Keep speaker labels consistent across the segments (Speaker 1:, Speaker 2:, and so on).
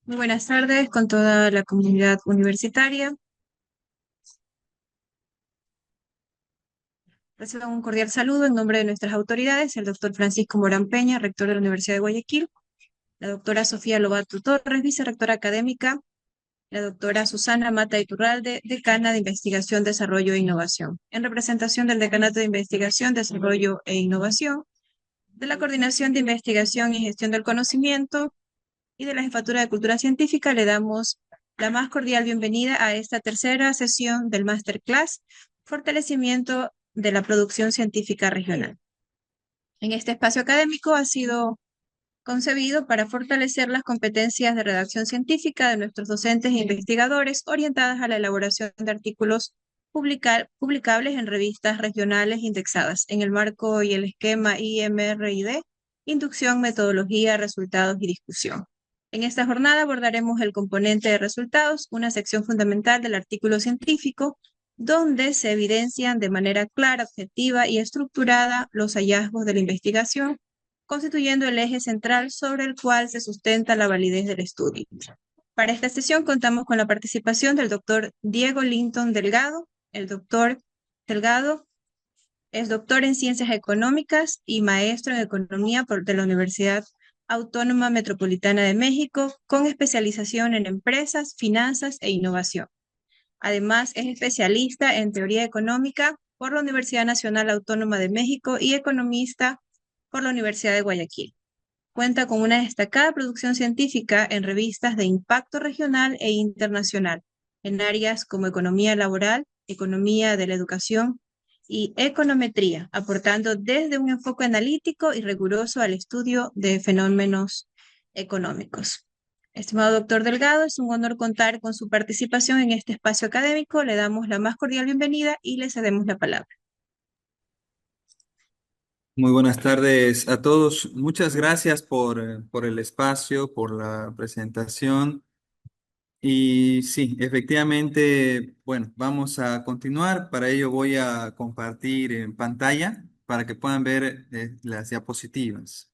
Speaker 1: Muy buenas tardes con toda la comunidad universitaria. Reciban un cordial saludo en nombre de nuestras autoridades, el doctor Francisco Morán Peña, rector de la Universidad de Guayaquil, la doctora Sofía Lobato Torres, vicerrectora académica, la doctora Susana Mata Iturralde, decana de Investigación, Desarrollo e Innovación. En representación del Decanato de Investigación, Desarrollo e Innovación, de la Coordinación de Investigación y Gestión del Conocimiento y de la Jefatura de Cultura Científica, le damos la más cordial bienvenida a esta tercera sesión del Masterclass Fortalecimiento de la Producción Científica Regional. En este espacio académico ha sido concebido para fortalecer las competencias de redacción científica de nuestros docentes e investigadores orientadas a la elaboración de artículos publicables en revistas regionales indexadas en el marco y el esquema IMRID, inducción, metodología, resultados y discusión. En esta jornada abordaremos el componente de resultados, una sección fundamental del artículo científico, donde se evidencian de manera clara, objetiva y estructurada los hallazgos de la investigación, constituyendo el eje central sobre el cual se sustenta la validez del estudio. Para esta sesión contamos con la participación del doctor Diego Linton Delgado. El doctor Delgado es doctor en Ciencias Económicas y maestro en Economía de la Universidad Autónoma Metropolitana de México, con especialización en empresas, finanzas e innovación. Además, es especialista en teoría económica por la Universidad Nacional Autónoma de México y economista por la Universidad de Guayaquil. Cuenta con una destacada producción científica en revistas de impacto regional e internacional, en áreas como economía laboral, economía de la educación y econometría, aportando desde un enfoque analítico y riguroso al estudio de fenómenos económicos. Estimado doctor Delgado, es un honor contar con su participación en este espacio académico. Le damos la más cordial bienvenida y le cedemos la palabra.
Speaker 2: Muy buenas tardes a todos. Muchas gracias por el espacio, por la presentación. Y sí, efectivamente, bueno, vamos a continuar. Para ello voy a compartir en pantalla para que puedan ver las diapositivas.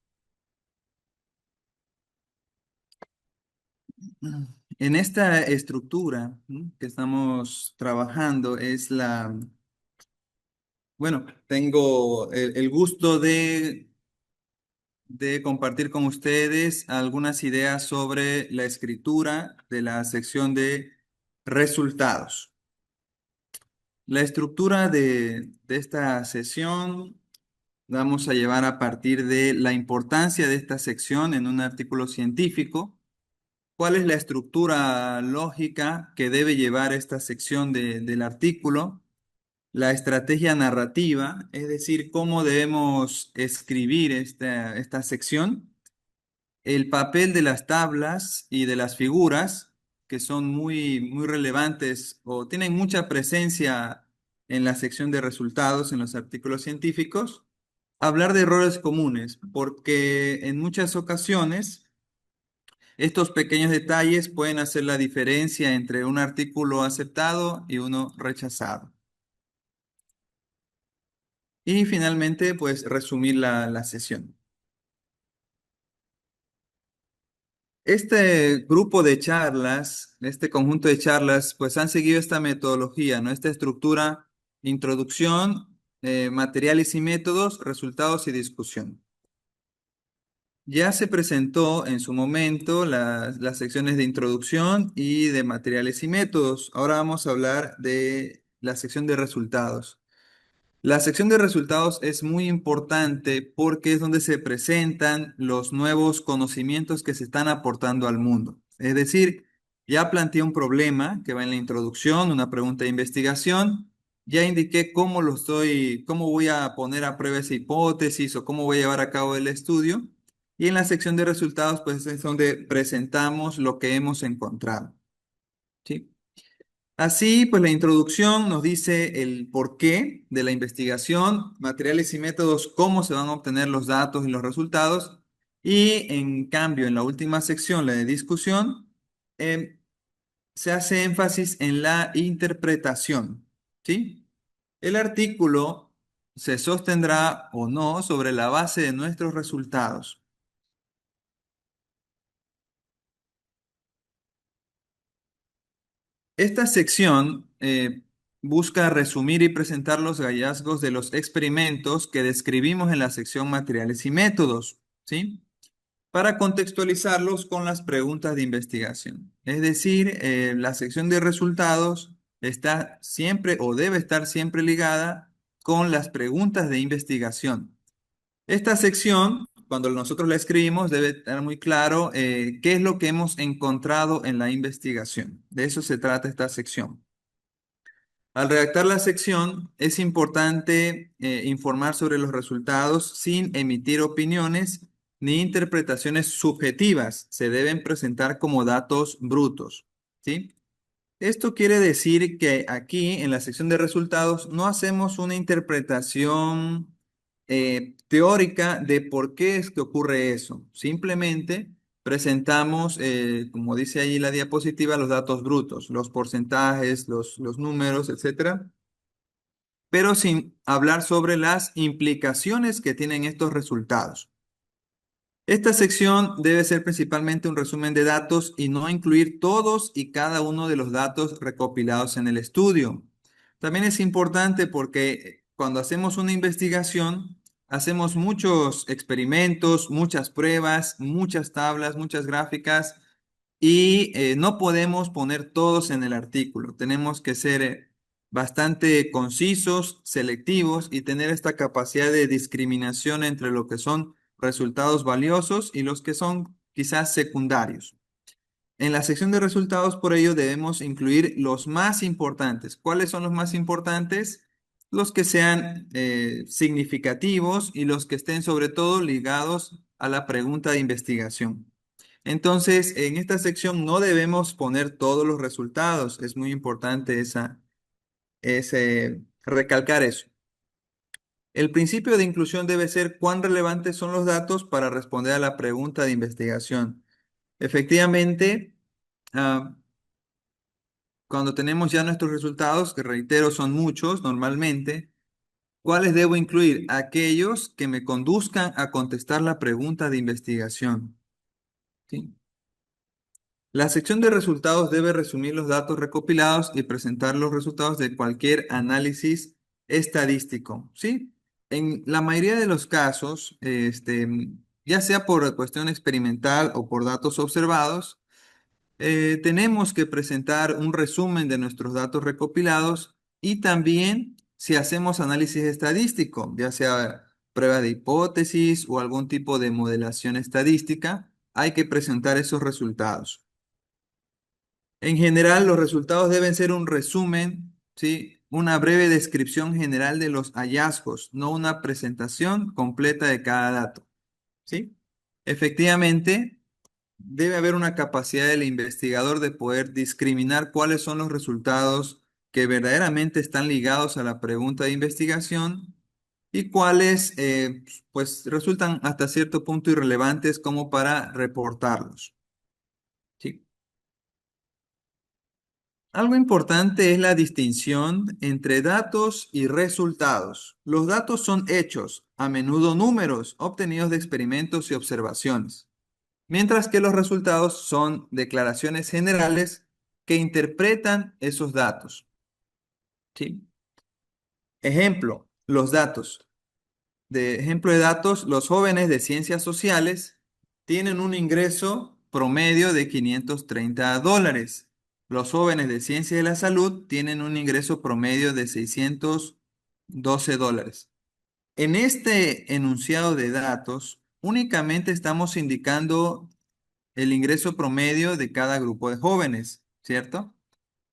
Speaker 2: En esta estructura, ¿no?, que estamos trabajando bueno, tengo el gusto de compartir con ustedes algunas ideas sobre la escritura de la sección de resultados. La estructura de esta sesión vamos a llevar a partir de la importancia de esta sección en un artículo científico. ¿Cuál es la estructura lógica que debe llevar esta sección del artículo? La estrategia narrativa, es decir, cómo debemos escribir esta sección. El papel de las tablas y de las figuras, que son muy relevantes o tienen mucha presencia en la sección de resultados en los artículos científicos. Hablar de errores comunes, porque en muchas ocasiones estos pequeños detalles pueden hacer la diferencia entre un artículo aceptado y uno rechazado. Y finalmente, pues resumir la sesión. Este grupo de charlas, este conjunto de charlas, pues han seguido esta metodología, ¿no? Esta estructura: introducción, materiales y métodos, resultados y discusión. Ya se presentó en su momento las secciones de introducción y de materiales y métodos. Ahora vamos a hablar de la sección de resultados. La sección de resultados es muy importante porque es donde se presentan los nuevos conocimientos que se están aportando al mundo. Es decir, ya planteé un problema que va en la introducción, una pregunta de investigación, ya indiqué cómo voy a poner a prueba esa hipótesis o cómo voy a llevar a cabo el estudio. Y en la sección de resultados, pues es donde presentamos lo que hemos encontrado. ¿Sí? Así, pues la introducción nos dice el porqué de la investigación, materiales y métodos, cómo se van a obtener los datos y los resultados. Y en cambio, en la última sección, la de discusión, eh, se hace énfasis en la interpretación. ¿Sí? El artículo se sostendrá o no sobre la base de nuestros resultados. Esta sección busca resumir y presentar los hallazgos de los experimentos que describimos en la sección materiales y métodos, ¿sí? Para contextualizarlos con las preguntas de investigación. Es decir, la sección de resultados está siempre o debe estar siempre ligada con las preguntas de investigación. Esta sección, cuando nosotros la escribimos, debe estar muy claro qué es lo que hemos encontrado en la investigación. De eso se trata esta sección. Al redactar la sección, es importante informar sobre los resultados sin emitir opiniones ni interpretaciones subjetivas. Se deben presentar como datos brutos, ¿sí? Esto quiere decir que aquí en la sección de resultados no hacemos una interpretación teórica de por qué es que ocurre eso. Simplemente presentamos, como dice ahí la diapositiva, los datos brutos, los porcentajes, los números, etcétera, pero sin hablar sobre las implicaciones que tienen estos resultados. Esta sección debe ser principalmente un resumen de datos y no incluir todos y cada uno de los datos recopilados en el estudio. También es importante porque cuando hacemos una investigación, hacemos muchos experimentos, muchas pruebas, muchas tablas, muchas gráficas y no podemos poner todos en el artículo. Tenemos que ser bastante concisos, selectivos y tener esta capacidad de discriminación entre lo que son resultados valiosos y los que son quizás secundarios. En la sección de resultados, por ello, debemos incluir los más importantes. ¿Cuáles son los más importantes? Los que sean significativos y los que estén sobre todo ligados a la pregunta de investigación. Entonces, en esta sección no debemos poner todos los resultados. Es muy importante recalcar eso. El principio de inclusión debe ser cuán relevantes son los datos para responder a la pregunta de investigación. Efectivamente, ah, cuando tenemos ya nuestros resultados, que reitero son muchos normalmente, ¿cuáles debo incluir? Aquellos que me conduzcan a contestar la pregunta de investigación. ¿Sí? La sección de resultados debe resumir los datos recopilados y presentar los resultados de cualquier análisis estadístico, ¿sí? En la mayoría de los casos, ya sea por cuestión experimental o por datos observados, tenemos que presentar un resumen de nuestros datos recopilados y también si hacemos análisis estadístico, ya sea prueba de hipótesis o algún tipo de modelación estadística, hay que presentar esos resultados. En general, los resultados deben ser un resumen, ¿sí? Una breve descripción general de los hallazgos, no una presentación completa de cada dato, ¿sí? Efectivamente, debe haber una capacidad del investigador de poder discriminar cuáles son los resultados que verdaderamente están ligados a la pregunta de investigación y cuáles, pues, resultan hasta cierto punto irrelevantes como para reportarlos, ¿sí? Algo importante es la distinción entre datos y resultados. Los datos son hechos, a menudo números, obtenidos de experimentos y observaciones, mientras que los resultados son declaraciones generales que interpretan esos datos. ¿Sí? Ejemplo, los datos. De ejemplo de datos, los jóvenes de ciencias sociales tienen un ingreso promedio de $530. Los jóvenes de ciencia de la salud tienen un ingreso promedio de $612. En este enunciado de datos, únicamente estamos indicando el ingreso promedio de cada grupo de jóvenes, ¿cierto?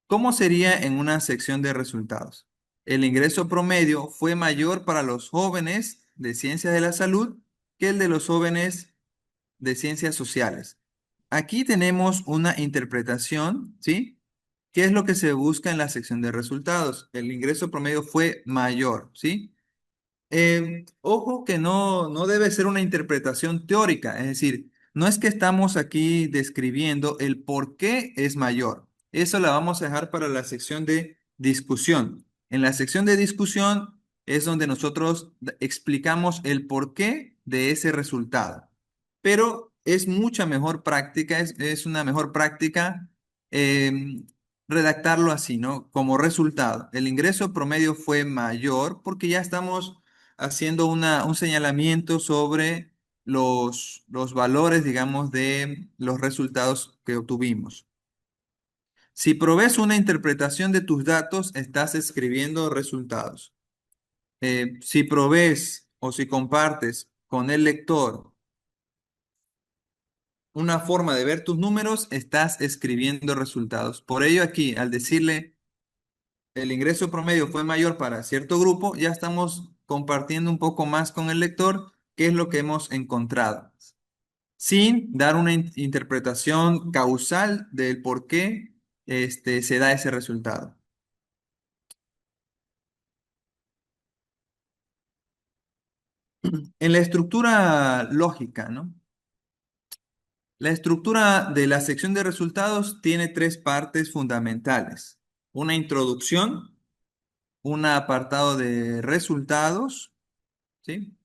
Speaker 2: ¿Cómo sería en una sección de resultados? El ingreso promedio fue mayor para los jóvenes de ciencias de la salud que el de los jóvenes de ciencias sociales. Aquí tenemos una interpretación, ¿sí? ¿Qué es lo que se busca en la sección de resultados? El ingreso promedio fue mayor, ¿sí? Ojo que no debe ser una interpretación teórica, es decir, no es que estamos aquí describiendo el por qué es mayor. Eso la vamos a dejar para la sección de discusión. En la sección de discusión es donde nosotros explicamos el porqué de ese resultado. Pero es mucha mejor práctica, es una mejor práctica redactarlo así, ¿no? Como resultado, el ingreso promedio fue mayor porque ya estamos haciendo un señalamiento sobre los valores, digamos, de los resultados que obtuvimos. Si provees una interpretación de tus datos, estás escribiendo resultados. Si provees o si compartes con el lector una forma de ver tus números, estás escribiendo resultados. Por ello aquí, al decirle el ingreso promedio fue mayor para cierto grupo, ya estamos compartiendo un poco más con el lector qué es lo que hemos encontrado, sin dar una interpretación causal del por qué se da ese resultado. En la estructura lógica, ¿no? La estructura de la sección de resultados tiene tres partes fundamentales. Una introducción, un apartado de resultados, ¿sí?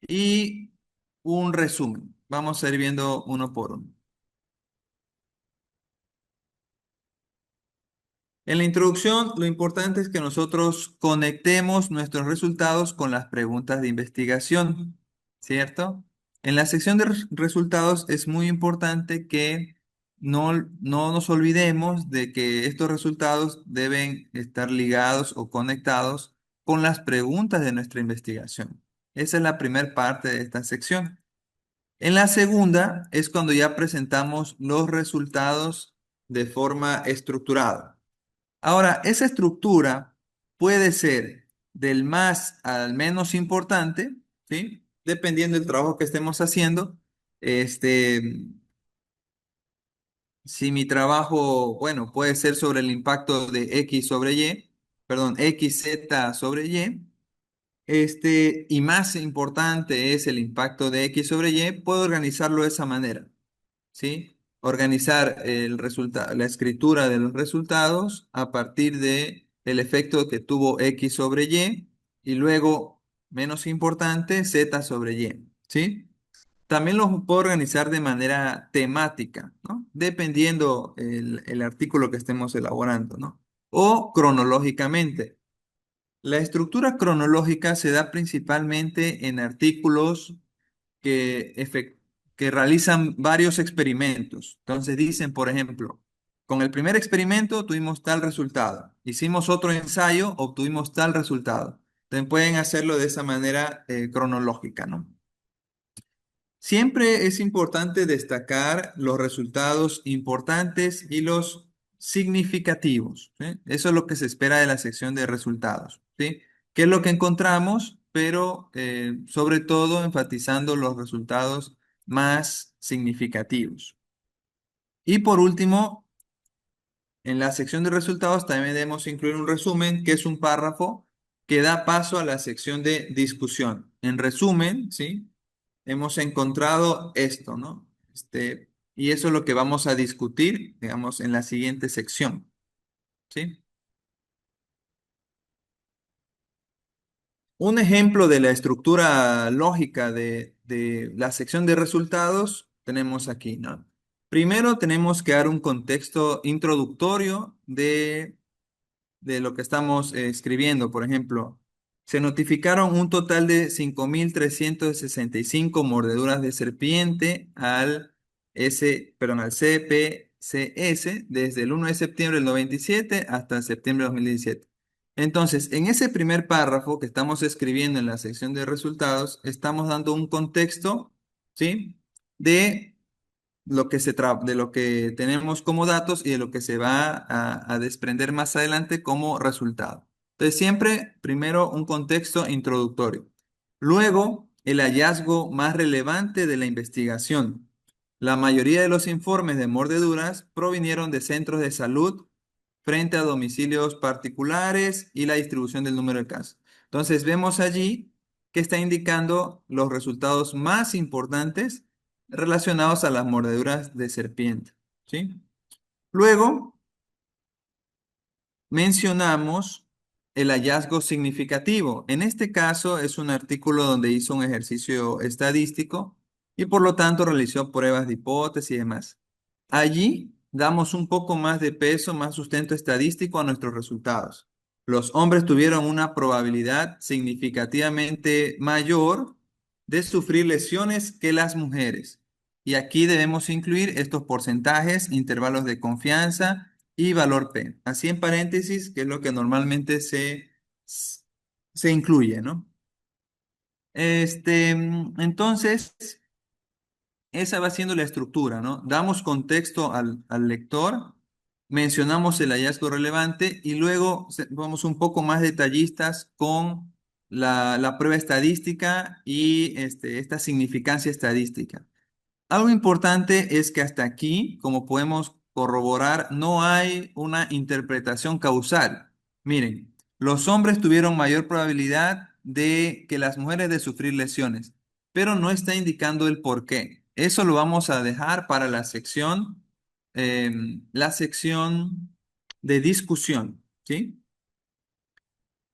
Speaker 2: Y un resumen. Vamos a ir viendo uno por uno. En la introducción, lo importante es que nosotros conectemos nuestros resultados con las preguntas de investigación, ¿cierto? En la sección de resultados es muy importante que no nos olvidemos de que estos resultados deben estar ligados o conectados con las preguntas de nuestra investigación. Esa es la primera parte de esta sección. En la segunda es cuando ya presentamos los resultados de forma estructurada. Ahora, esa estructura puede ser del más al menos importante, ¿sí? Dependiendo del trabajo que estemos haciendo. Este, si mi trabajo, bueno, puede ser sobre el impacto de X sobre Y, perdón, X, Z sobre Y, y más importante es el impacto de X sobre Y, puedo organizarlo de esa manera. ¿Sí? Organizar la escritura de los resultados a partir de el efecto que tuvo X sobre y luego, menos importante, Z sobre Y, ¿sí? También los puedo organizar de manera temática, ¿no? Dependiendo el artículo que estemos elaborando, ¿no? O cronológicamente. La estructura cronológica se da principalmente en artículos que realizan varios experimentos. Entonces dicen, por ejemplo, con el primer experimento tuvimos tal resultado. Hicimos otro ensayo, obtuvimos tal resultado. Entonces pueden hacerlo de esa manera cronológica, ¿no? Siempre es importante destacar los resultados importantes y los significativos, ¿sí? Eso es lo que se espera de la sección de resultados, ¿sí? ¿Qué es lo que encontramos? Pero sobre todo enfatizando los resultados más significativos. Y por último, en la sección de resultados también debemos incluir un resumen, que es un párrafo que da paso a la sección de discusión. En resumen, ¿sí? Hemos encontrado esto, ¿no? Y eso es lo que vamos a discutir, digamos, en la siguiente sección, ¿sí? Un ejemplo de la estructura lógica de la sección de resultados tenemos aquí, ¿no? Primero tenemos que dar un contexto introductorio de lo que estamos escribiendo. Por ejemplo, se notificaron un total de 5.365 mordeduras de serpiente al CPCS desde el 1 de septiembre del 97 hasta septiembre de 2017. Entonces, en ese primer párrafo que estamos escribiendo en la sección de resultados, estamos dando un contexto, ¿sí? De de lo que tenemos como datos y de lo que se va a desprender más adelante como resultado. Entonces, siempre primero un contexto introductorio. Luego, el hallazgo más relevante de la investigación. La mayoría de los informes de mordeduras provinieron de centros de salud frente a domicilios particulares y la distribución del número de casos. Entonces, vemos allí que está indicando los resultados más importantes relacionados a las mordeduras de serpiente, ¿sí? Luego mencionamos el hallazgo significativo. En este caso es un artículo donde hizo un ejercicio estadístico y por lo tanto realizó pruebas de hipótesis y demás. Allí damos un poco más de peso, más sustento estadístico a nuestros resultados. Los hombres tuvieron una probabilidad significativamente mayor de sufrir lesiones que las mujeres. Y aquí debemos incluir estos porcentajes, intervalos de confianza y valor P. Así en paréntesis, que es lo que normalmente se incluye, ¿no? Entonces, esa va siendo la estructura, ¿no? Damos contexto al lector, mencionamos el hallazgo relevante y luego vamos un poco más detallistas con la prueba estadística y esta significancia estadística. Algo importante es que hasta aquí, como podemos corroborar, no hay una interpretación causal. Miren, los hombres tuvieron mayor probabilidad de que las mujeres de sufrir lesiones, pero no está indicando el por qué. Eso lo vamos a dejar para la sección de discusión, ¿sí?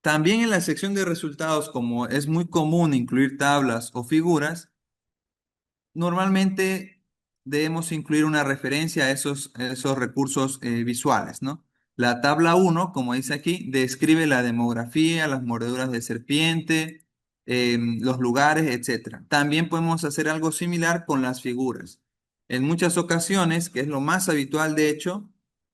Speaker 2: También en la sección de resultados, como es muy común incluir tablas o figuras, normalmente debemos incluir una referencia a esos recursos visuales, ¿no? La tabla uno, como dice aquí, describe la demografía, las mordeduras de serpiente, los lugares, etcétera. También podemos hacer algo similar con las figuras. En muchas ocasiones, que es lo más habitual de hecho,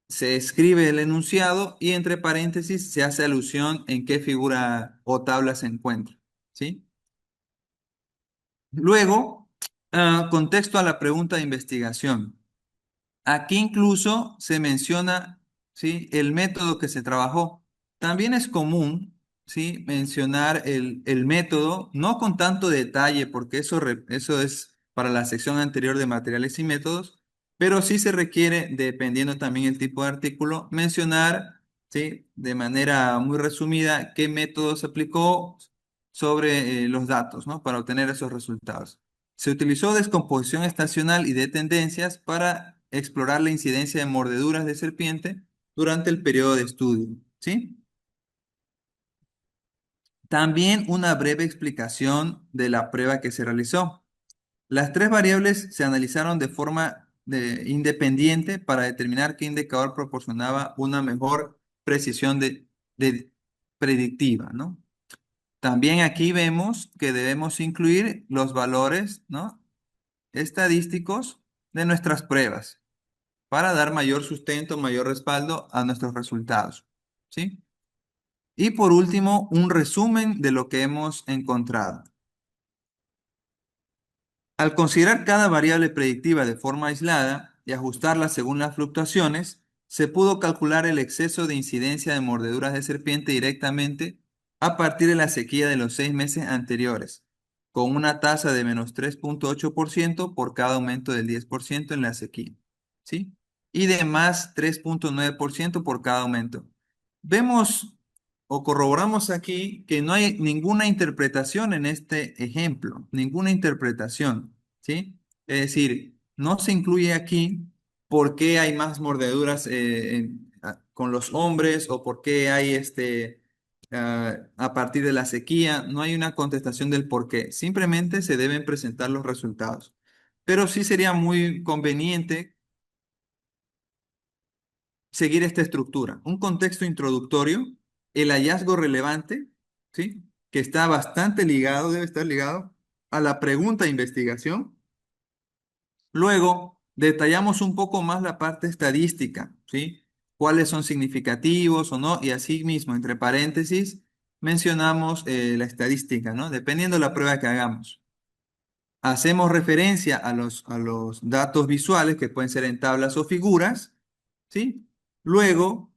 Speaker 2: se escribe el enunciado y entre paréntesis se hace alusión en qué figura o tabla se encuentra, ¿sí? Luego, contexto a la pregunta de investigación. Aquí incluso se menciona, ¿sí?, el método que se trabajó. También es común, ¿sí?, mencionar el método, no con tanto detalle, porque eso es para la sección anterior de materiales y métodos, pero sí se requiere, dependiendo también el tipo de artículo, mencionar, ¿sí?, de manera muy resumida qué método se aplicó sobre los datos, ¿no?, para obtener esos resultados. Se utilizó descomposición estacional y de tendencias para explorar la incidencia de mordeduras de serpiente durante el periodo de estudio, ¿sí? También una breve explicación de la prueba que se realizó. Las tres variables se analizaron de forma independiente para determinar qué indicador proporcionaba una mejor precisión de predictiva, ¿no? También aquí vemos que debemos incluir los valores, ¿no?, estadísticos de nuestras pruebas para dar mayor sustento, mayor respaldo a nuestros resultados, ¿sí? Y por último, un resumen de lo que hemos encontrado. Al considerar cada variable predictiva de forma aislada y ajustarla según las fluctuaciones, se pudo calcular el exceso de incidencia de mordeduras de serpiente directamente a partir de la sequía de los 6 meses anteriores, con una tasa de menos 3,8% por cada aumento del 10% en la sequía, ¿sí? Y de más 3,9% por cada aumento. Vemos o corroboramos aquí que no hay ninguna interpretación en este ejemplo, ninguna interpretación, ¿sí? Es decir, no se incluye aquí por qué hay más mordeduras con los hombres o por qué hay a partir de la sequía. No hay una contestación del por qué. Simplemente se deben presentar los resultados. Pero sí sería muy conveniente seguir esta estructura. Un contexto introductorio, el hallazgo relevante, ¿sí?, que está bastante ligado, debe estar ligado a la pregunta de investigación. Luego, detallamos un poco más la parte estadística, ¿sí? Cuáles son significativos o no, y así mismo, entre paréntesis, mencionamos la estadística, ¿no? Dependiendo de la prueba que hagamos. Hacemos referencia a los datos visuales, que pueden ser en tablas o figuras, ¿sí? Luego,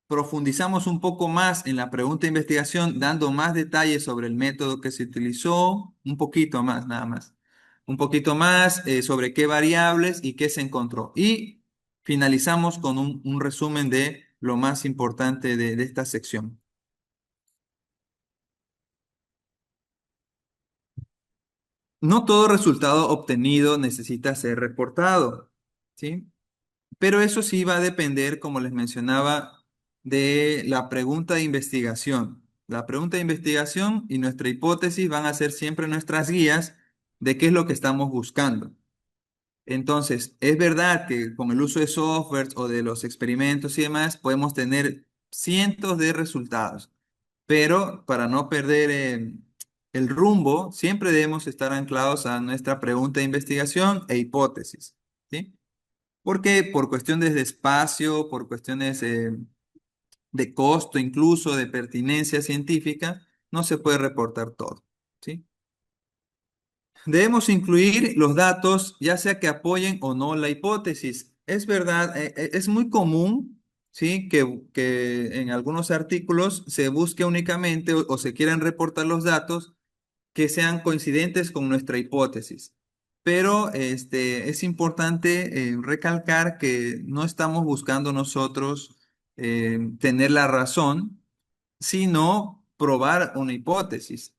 Speaker 2: profundizamos un poco más en la pregunta de investigación, dando más detalles sobre el método que se utilizó, un poquito más, nada más. Un poquito más sobre qué variables y qué se encontró. Y finalizamos con un resumen de lo más importante de esta sección. No todo resultado obtenido necesita ser reportado, ¿sí? Pero eso sí va a depender, como les mencionaba, de la pregunta de investigación. La pregunta de investigación y nuestra hipótesis van a ser siempre nuestras guías de qué es lo que estamos buscando. Entonces, es verdad que con el uso de software o de los experimentos y demás, podemos tener cientos de resultados, pero para no perder el rumbo, siempre debemos estar anclados a nuestra pregunta de investigación e hipótesis, ¿sí? Porque por cuestiones de espacio, por cuestiones de costo, incluso de pertinencia científica, no se puede reportar todo, ¿sí? Debemos incluir los datos, ya sea que apoyen o no la hipótesis. Es verdad, es muy común, ¿sí? Que en algunos artículos se busque únicamente o se quieran reportar los datos que sean coincidentes con nuestra hipótesis. Pero es importante recalcar que no estamos buscando nosotros tener la razón, sino probar una hipótesis.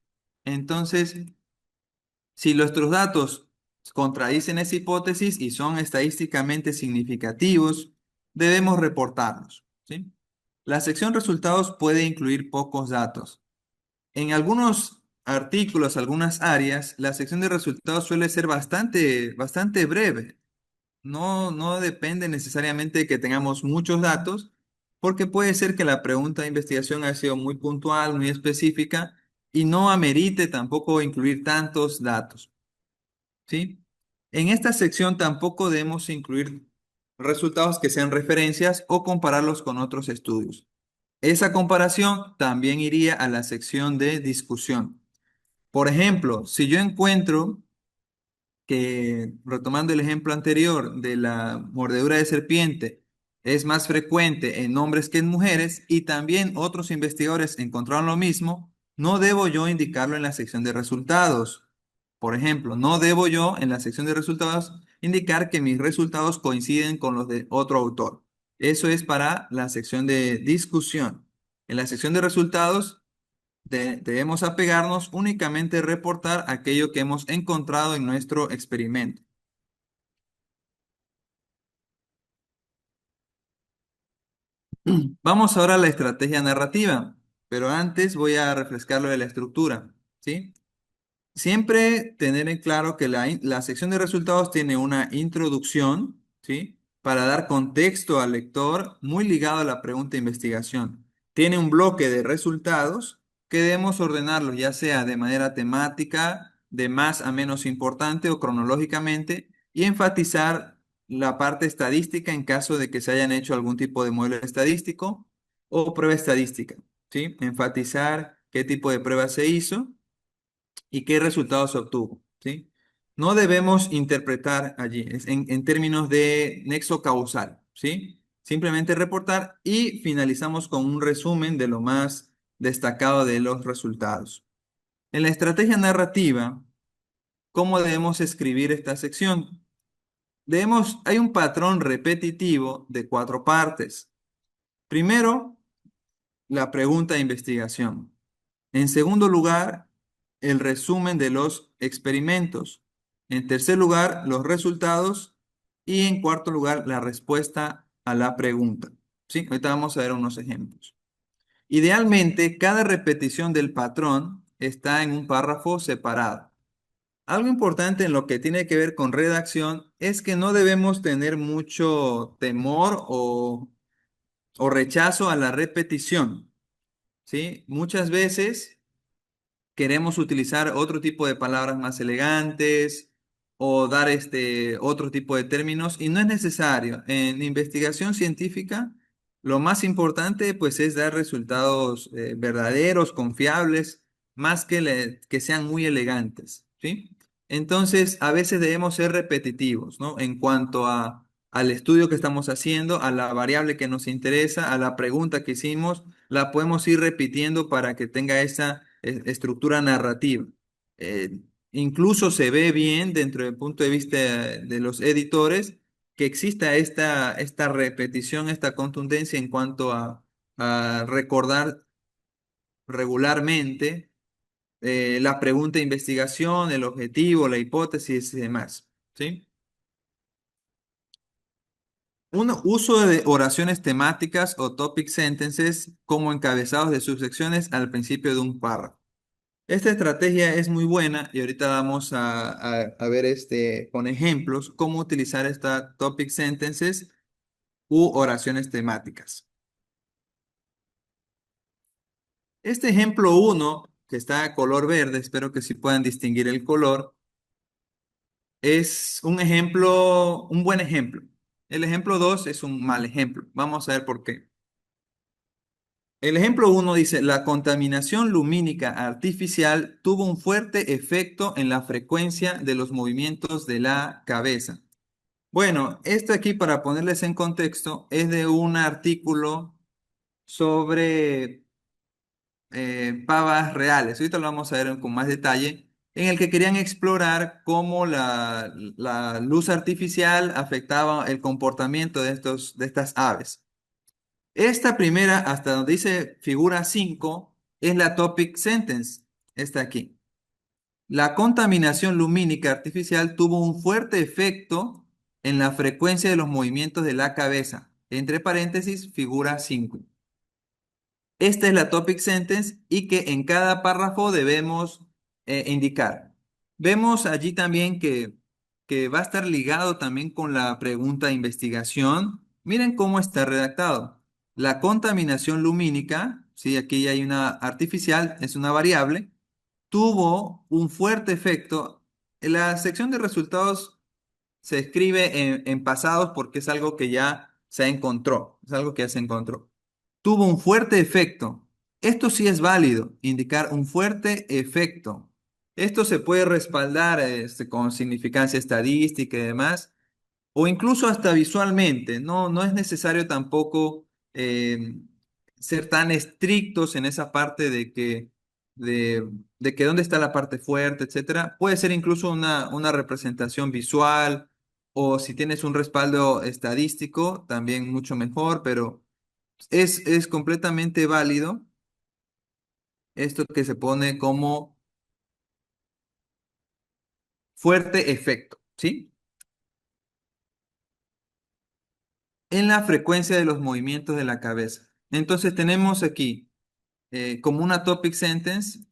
Speaker 2: Entonces, si nuestros datos contradicen esa hipótesis y son estadísticamente significativos, debemos reportarlos, ¿sí? La sección resultados puede incluir pocos datos. En algunos artículos, algunas áreas, la sección de resultados suele ser bastante breve. No depende necesariamente de que tengamos muchos datos, porque puede ser que la pregunta de investigación haya sido muy puntual, muy específica, y no amerite tampoco incluir tantos datos. ¿Sí? En esta sección tampoco debemos incluir resultados que sean referencias o compararlos con otros estudios. Esa comparación también iría a la sección de discusión. Por ejemplo, si yo encuentro que, retomando el ejemplo anterior de la mordedura de serpiente, es más frecuente en hombres que en mujeres y también otros investigadores encontraron lo mismo, no debo yo indicarlo en la sección de resultados. Por ejemplo, no debo yo en la sección de resultados indicar que mis resultados coinciden con los de otro autor. Eso es para la sección de discusión. En la sección de resultados debemos apegarnos únicamente a reportar aquello que hemos encontrado en nuestro experimento. Vamos ahora a la estrategia narrativa, pero antes voy a refrescar lo de la estructura, ¿sí? Siempre tener en claro que la sección de resultados tiene una introducción, ¿sí? Para dar contexto al lector, muy ligado a la pregunta de investigación. Tiene un bloque de resultados que debemos ordenarlos, ya sea de manera temática, de más a menos importante o cronológicamente, y enfatizar la parte estadística en caso de que se hayan hecho algún tipo de modelo estadístico o prueba estadística, ¿sí? Enfatizar qué tipo de prueba se hizo y qué resultados se obtuvo, ¿sí? No debemos interpretar allí en términos de nexo causal, ¿sí? Simplemente reportar y finalizamos con un resumen de lo más destacado de los resultados. En la estrategia narrativa, ¿cómo debemos escribir esta sección? Hay un patrón repetitivo de 4 partes. Primero, la pregunta de investigación. En segundo lugar, el resumen de los experimentos. En tercer lugar, los resultados. Y en cuarto lugar, la respuesta a la pregunta. ¿Sí? Ahorita vamos a ver unos ejemplos. Idealmente, cada repetición del patrón está en un párrafo separado. Algo importante en lo que tiene que ver con redacción es que no debemos tener mucho temor o rechazo a la repetición. ¿Sí? Muchas veces queremos utilizar otro tipo de palabras más elegantes o dar otro tipo de términos y no es necesario. En investigación científica, lo más importante pues es dar resultados verdaderos, confiables, más que sean muy elegantes, ¿sí? Entonces, a veces debemos ser repetitivos, ¿no? En cuanto al estudio que estamos haciendo, a la variable que nos interesa, a la pregunta que hicimos, la podemos ir repitiendo para que tenga esa estructura narrativa. Eh, Incluso se ve bien dentro del punto de vista de los editores que exista esta repetición, esta contundencia en cuanto a recordar regularmente la pregunta de investigación, el objetivo, la hipótesis y demás. ¿Sí? Un uso de oraciones temáticas o topic sentences como encabezados de subsecciones al principio de un párrafo. Esta estrategia es muy buena y ahorita vamos a ver con ejemplos cómo utilizar esta topic sentences u oraciones temáticas. Este ejemplo uno, que está a color verde, espero que sí puedan distinguir el color, es un ejemplo, un buen ejemplo. El ejemplo 2 es un mal ejemplo. Vamos a ver por qué. El ejemplo uno dice, la contaminación lumínica artificial tuvo un fuerte efecto en la frecuencia de los movimientos de la cabeza. Bueno, esto aquí para ponerles en contexto es de un artículo sobre pavas reales. Ahorita lo vamos a ver con más detalle, en el que querían explorar cómo la luz artificial afectaba el comportamiento de estas aves. Esta primera, hasta donde dice figura 5 es la topic sentence. Está aquí. La contaminación lumínica artificial tuvo un fuerte efecto en la frecuencia de los movimientos de la cabeza. Entre paréntesis, figura 5. Esta es la topic sentence y que en cada párrafo debemos indicar. Vemos allí también que va a estar ligado también con la pregunta de investigación. Miren cómo está redactado. La contaminación lumínica, sí, aquí hay una artificial, es una variable, tuvo un fuerte efecto. En la sección de resultados se escribe en pasados porque es algo que ya se encontró, es algo que ya se encontró. Tuvo un fuerte efecto. Esto sí es válido, indicar un fuerte efecto. Esto se puede respaldar con significancia estadística y demás, o incluso hasta visualmente. No, no es necesario tampoco ser tan estrictos en esa parte de que dónde está la parte fuerte, etcétera. Puede ser incluso una representación visual, o si tienes un respaldo estadístico, también mucho mejor, pero es completamente válido esto que se pone como fuerte efecto, ¿sí? En la frecuencia de los movimientos de la cabeza. Entonces tenemos aquí como una topic sentence,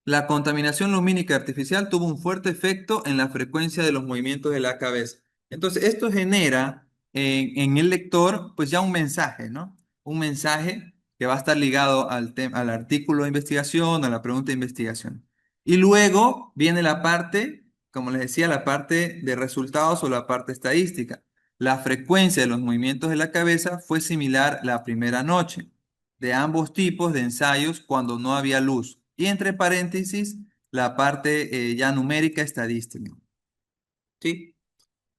Speaker 2: la contaminación lumínica artificial tuvo un fuerte efecto en la frecuencia de los movimientos de la cabeza. Entonces, esto genera en el lector, pues ya un mensaje, ¿no? Un mensaje que va a estar ligado al artículo de investigación, a la pregunta de investigación. Y luego viene la parte, como les decía, la parte de resultados o la parte estadística. La frecuencia de los movimientos de la cabeza fue similar la primera noche de ambos tipos de ensayos cuando no había luz. Y entre paréntesis, la parte ya numérica estadística. ¿Sí?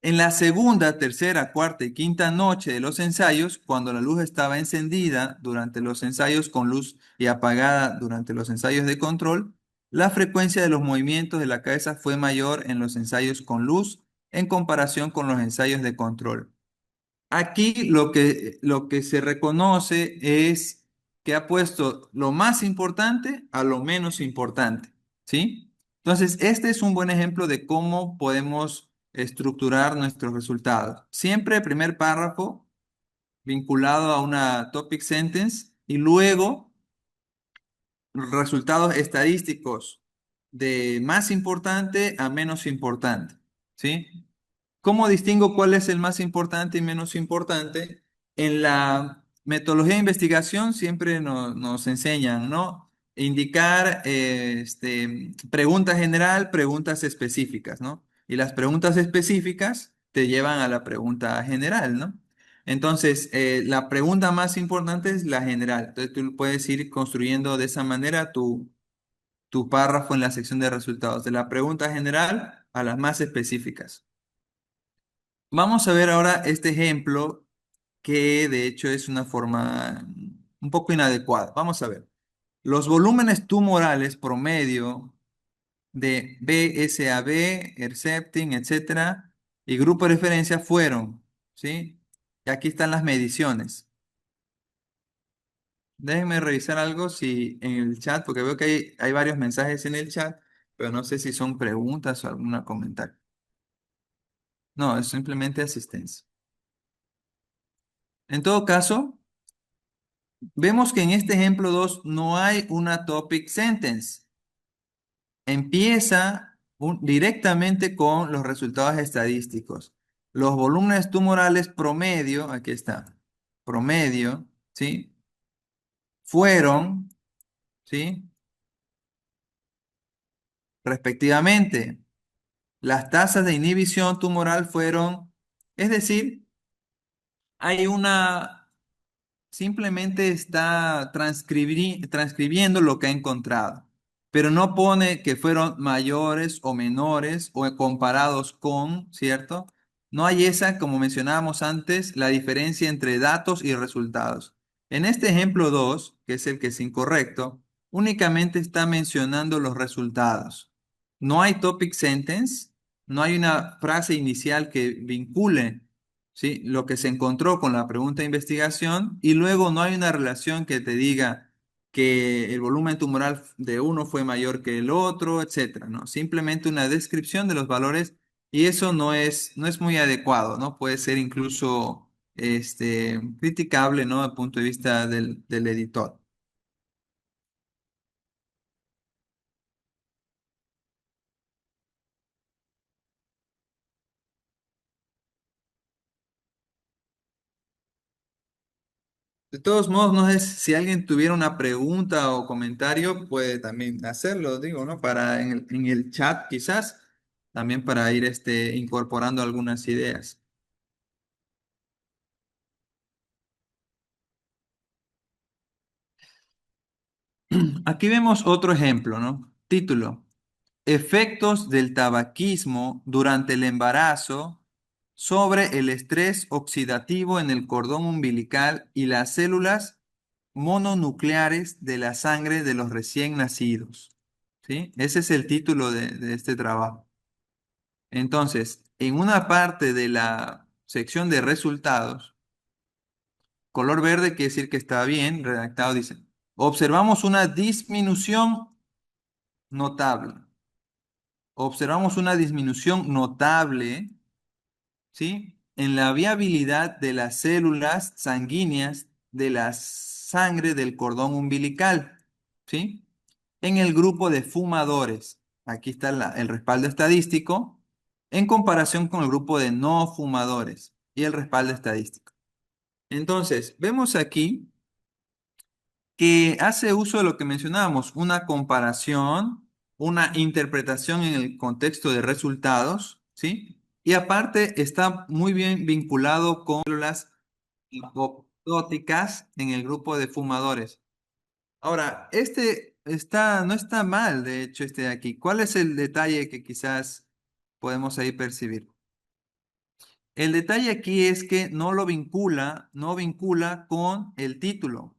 Speaker 2: En la segunda, tercera, cuarta y quinta noche de los ensayos, cuando la luz estaba encendida durante los ensayos con luz y apagada durante los ensayos de control, la frecuencia de los movimientos de la cabeza fue mayor en los ensayos con luz en comparación con los ensayos de control. Aquí lo que se reconoce es que ha puesto lo más importante a lo menos importante, ¿sí? Entonces, este es un buen ejemplo de cómo podemos estructurar nuestros resultados. Siempre el primer párrafo vinculado a una topic sentence y luego resultados estadísticos de más importante a menos importante, ¿sí? ¿Cómo distingo cuál es el más importante y menos importante? En la metodología de investigación siempre nos enseñan, ¿no? Indicar pregunta general, preguntas específicas, ¿no? Y las preguntas específicas te llevan a la pregunta general, ¿no? Entonces, la pregunta más importante es la general. Entonces, tú puedes ir construyendo de esa manera tu párrafo en la sección de resultados, de la pregunta general a las más específicas. Vamos a ver ahora este ejemplo que de hecho es una forma un poco inadecuada. Vamos a ver. Los volúmenes tumorales promedio de BSAB, Herceptin, etcétera, y grupo de referencia fueron, ¿sí? Y aquí están las mediciones. Déjenme revisar algo si en el chat, porque veo que hay varios mensajes en el chat, pero no sé si son preguntas o algún comentario. No, es simplemente asistencia. En todo caso, Vemos que en este ejemplo 2 no hay una topic sentence. Empieza directamente con los resultados estadísticos. Los volúmenes tumorales promedio, aquí está, promedio, ¿sí? Fueron, ¿sí? Respectivamente, las tasas de inhibición tumoral fueron, es decir, hay una, simplemente está transcribiendo lo que ha encontrado, pero no pone que fueron mayores o menores o comparados con, ¿cierto? No hay esa, como mencionábamos antes, la diferencia entre datos y resultados. En este ejemplo 2, que es el que es incorrecto, únicamente está mencionando los resultados. No hay topic sentence, no hay una frase inicial que vincule, ¿sí?, lo que se encontró con la pregunta de investigación, y luego no hay una relación que te diga que el volumen tumoral de uno fue mayor que el otro, etcétera, ¿no? Simplemente una descripción de los valores, y eso no es muy adecuado, ¿no? Puede ser incluso criticable, ¿no? Desde el punto de vista del editor. De todos modos, no sé si alguien tuviera una pregunta o comentario, puede también hacerlo, digo, ¿no? Para en el chat quizás, también para ir incorporando algunas ideas. Aquí vemos otro ejemplo, ¿no? Título: Efectos del tabaquismo durante el embarazo sobre el estrés oxidativo en el cordón umbilical y las células mononucleares de la sangre de los recién nacidos. ¿Sí? Ese es el título de este trabajo. Entonces, en una parte de la sección de resultados, color verde quiere decir que está bien redactado, dice: observamos una disminución notable. Observamos una disminución notable, ¿sí?, en la viabilidad de las células sanguíneas de la sangre del cordón umbilical, ¿sí?, en el grupo de fumadores. Aquí está el respaldo estadístico en comparación con el grupo de no fumadores y el respaldo estadístico. Entonces, vemos aquí que hace uso de lo que mencionábamos, una comparación, una interpretación en el contexto de resultados, ¿sí? Y aparte está muy bien vinculado con células apoptóticas en el grupo de fumadores. Ahora, no está mal, de hecho, este de aquí. ¿Cuál es el detalle que quizás podemos ahí percibir? El detalle aquí es que no vincula con el título.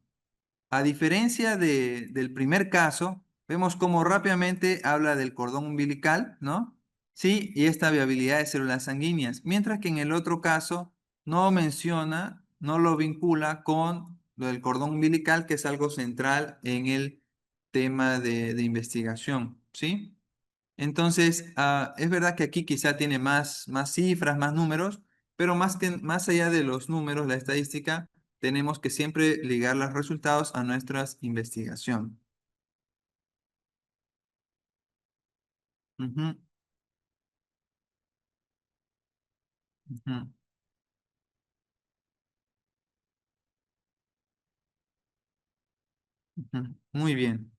Speaker 2: A diferencia del primer caso, vemos cómo rápidamente habla del cordón umbilical, ¿no? Sí, y esta viabilidad de células sanguíneas, mientras que en el otro caso no menciona, no lo vincula con lo del cordón umbilical, que es algo central en el tema de investigación, ¿sí? Entonces, es verdad que aquí quizá tiene más cifras, más números, pero más allá de los números, la estadística, tenemos que siempre ligar los resultados a nuestras investigación. Ujú, ujú, ujú. Muy bien.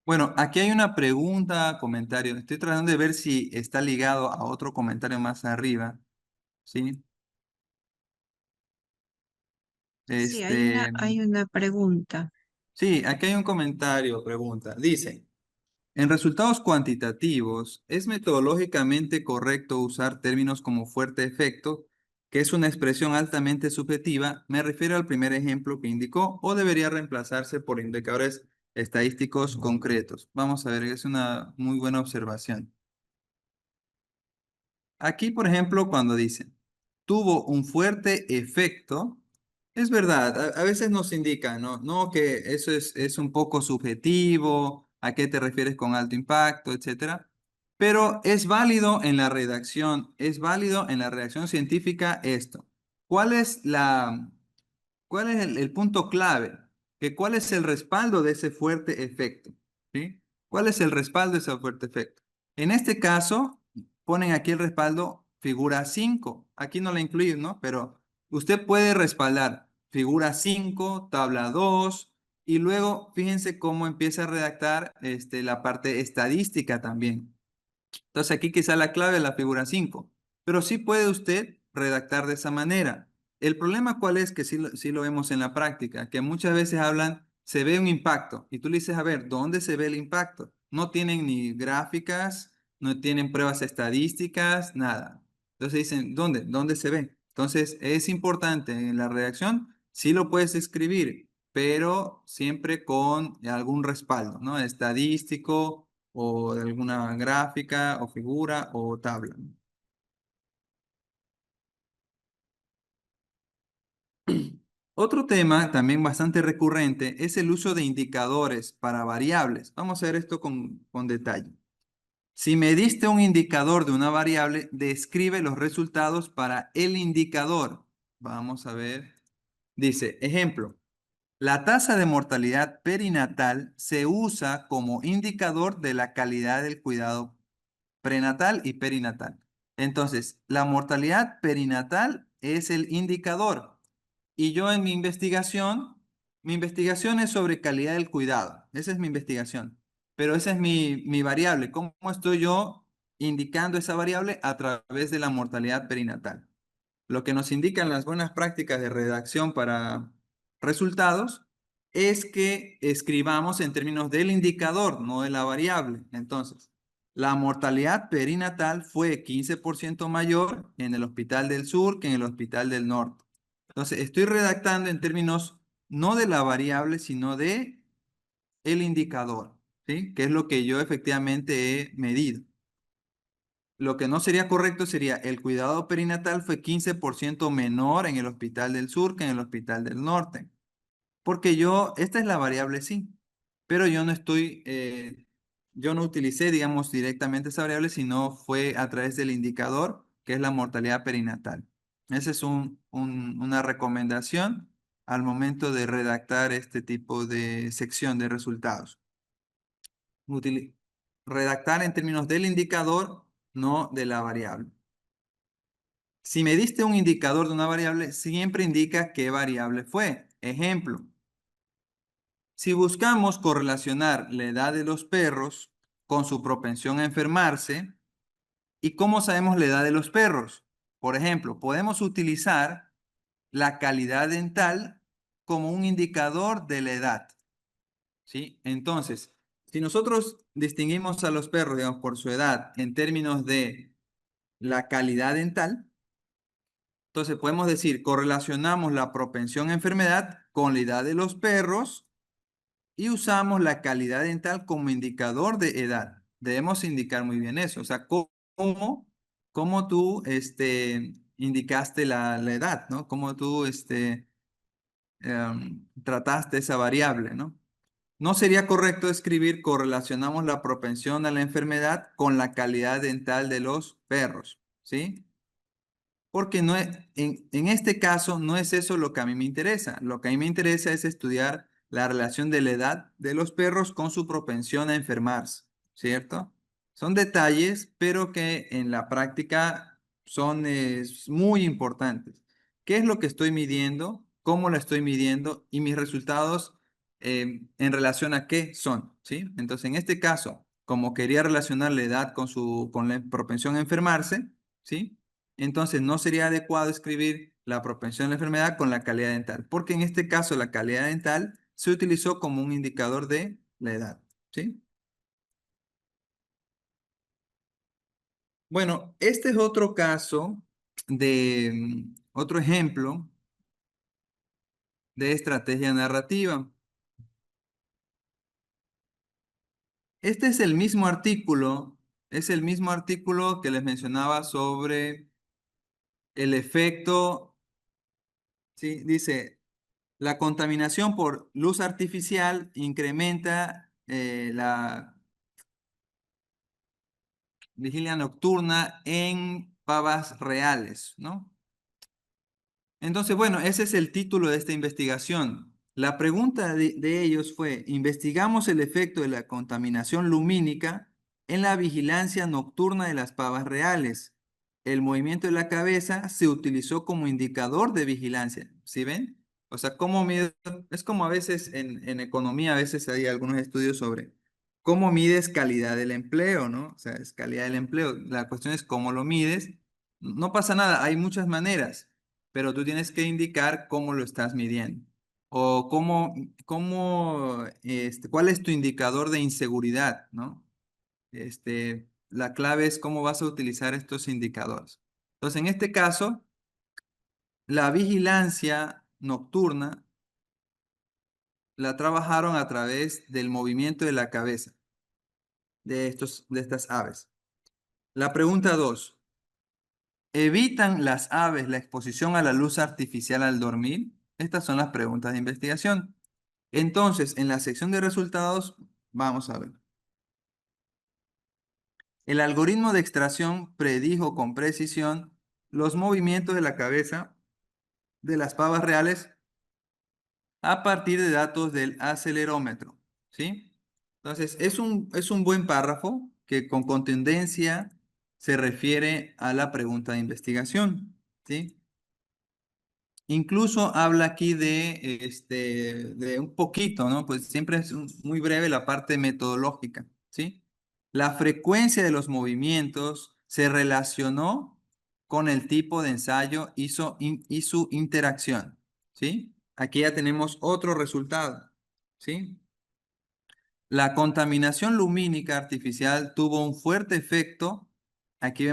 Speaker 2: Bueno, aquí hay una pregunta, comentario. Estoy tratando de ver si está ligado a otro comentario más arriba, ¿sí?
Speaker 1: Sí, hay una,
Speaker 2: Este,
Speaker 1: hay una pregunta.
Speaker 2: sí, aquí hay un comentario, pregunta. Dice: en resultados cuantitativos, ¿es metodológicamente correcto usar términos como fuerte efecto, que es una expresión altamente subjetiva? Me refiero al primer ejemplo que indicó, o debería reemplazarse por indicadores estadísticos concretos. Vamos a ver, es una muy buena observación. Aquí, por ejemplo, cuando dicen, tuvo un fuerte efecto, es verdad, a veces nos indican, ¿no? No, que eso es un poco subjetivo, a qué te refieres con alto impacto, etcétera. Pero es válido en la redacción, es válido en la redacción científica esto. ¿Cuál es cuál es el punto clave? Que ¿cuál es el respaldo de ese fuerte efecto? ¿Sí? ¿Cuál es el respaldo de ese fuerte efecto? En este caso, ponen aquí el respaldo figura 5. Aquí no la incluyo, ¿no? Pero usted puede respaldar figura 5, tabla 2, y luego fíjense cómo empieza a redactar la parte estadística también. Entonces aquí quizá la clave es la figura 5, pero sí puede usted redactar de esa manera. El problema cuál es que sí lo vemos en la práctica, que muchas veces hablan, se ve un impacto y tú le dices, a ver, ¿dónde se ve el impacto? No tienen ni gráficas, no tienen pruebas estadísticas, nada. Entonces dicen, ¿dónde? ¿Dónde se ve? Entonces es importante en la redacción, sí lo puedes escribir, pero siempre con algún respaldo, ¿no? Estadístico o de alguna gráfica o figura o tabla. Otro tema también bastante recurrente es el uso de indicadores para variables. Vamos a ver esto con detalle. Si me diste un indicador de una variable, describe los resultados para el indicador. Vamos a ver. Dice, ejemplo, la tasa de mortalidad perinatal se usa como indicador de la calidad del cuidado prenatal y perinatal. Entonces, la mortalidad perinatal es el indicador. Y yo en mi investigación es sobre calidad del cuidado. Esa es mi investigación. Pero esa es mi variable. ¿Cómo estoy yo indicando esa variable? A través de la mortalidad perinatal. Lo que nos indican las buenas prácticas de redacción para resultados es que escribamos en términos del indicador, no de la variable. Entonces, la mortalidad perinatal fue 15% mayor en el Hospital del Sur que en el Hospital del Norte. Entonces, estoy redactando en términos no de la variable, sino de el indicador, ¿sí? Que es lo que yo efectivamente he medido. Lo que no sería correcto sería el cuidado perinatal fue 15% menor en el Hospital del Sur que en el Hospital del Norte. Porque esta es la variable sí, pero yo no utilicé, digamos, directamente esa variable, sino fue a través del indicador, que es la mortalidad perinatal. Esa es una recomendación al momento de redactar este tipo de sección de resultados. Utili- Redactar en términos del indicador, no de la variable. Si me diste un indicador de una variable, siempre indica qué variable fue. Ejemplo, si buscamos correlacionar la edad de los perros con su propensión a enfermarse, ¿y cómo sabemos la edad de los perros? Por ejemplo, podemos utilizar la calidad dental como un indicador de la edad, ¿sí? Entonces, si nosotros distinguimos a los perros, digamos, por su edad en términos de la calidad dental, entonces podemos decir, correlacionamos la propensión a enfermedad con la edad de los perros y usamos la calidad dental como indicador de edad. Debemos indicar muy bien eso. O sea, cómo tú indicaste la edad, ¿no? Cómo tú trataste esa variable, ¿no? No sería correcto escribir correlacionamos la propensión a la enfermedad con la calidad dental de los perros, ¿sí? Porque no es, en este caso no es eso lo que a mí me interesa. Lo que a mí me interesa es estudiar la relación de la edad de los perros con su propensión a enfermarse, ¿cierto? Son detalles, pero que en la práctica son muy importantes. ¿Qué es lo que estoy midiendo? ¿Cómo lo estoy midiendo? Y mis resultados en relación a qué son, ¿sí? Entonces, en este caso, como quería relacionar la edad con la propensión a enfermarse, ¿sí? Entonces, no sería adecuado escribir la propensión a la enfermedad con la calidad dental, porque en este caso la calidad dental se utilizó como un indicador de la edad, ¿sí? Bueno, este es otro caso otro ejemplo de estrategia narrativa. Este es el mismo artículo que les mencionaba sobre el efecto, ¿sí? Dice, la contaminación por luz artificial incrementa la vigilia nocturna en pavas reales, ¿no? Entonces, bueno, ese es el título de esta investigación. La pregunta de ellos fue, investigamos el efecto de la contaminación lumínica en la vigilancia nocturna de las pavas reales. El movimiento de la cabeza se utilizó como indicador de vigilancia. ¿Sí ven? O sea, es como a veces en economía, a veces hay algunos estudios sobre cómo mides calidad del empleo, ¿no? O sea, es calidad del empleo. La cuestión es cómo lo mides. No pasa nada, hay muchas maneras, pero tú tienes que indicar cómo lo estás midiendo o cuál es tu indicador de inseguridad, ¿no? La clave es cómo vas a utilizar estos indicadores. Entonces, en este caso, la vigilancia nocturna la trabajaron a través del movimiento de la cabeza de estas aves. La pregunta 2. ¿Evitan las aves la exposición a la luz artificial al dormir? Estas son las preguntas de investigación. Entonces, en la sección de resultados, vamos a ver. El algoritmo de extracción predijo con precisión los movimientos de la cabeza de las pavas reales a partir de datos del acelerómetro, ¿sí? Entonces, es un buen párrafo que con contundencia se refiere a la pregunta de investigación, ¿sí? Incluso habla aquí de un poquito, ¿no? Pues siempre es muy breve la parte metodológica, ¿sí? La frecuencia de los movimientos se relacionó con el tipo de ensayo y su interacción, ¿sí? Aquí ya tenemos otro resultado, ¿sí? La contaminación lumínica artificial tuvo un fuerte efecto, aquí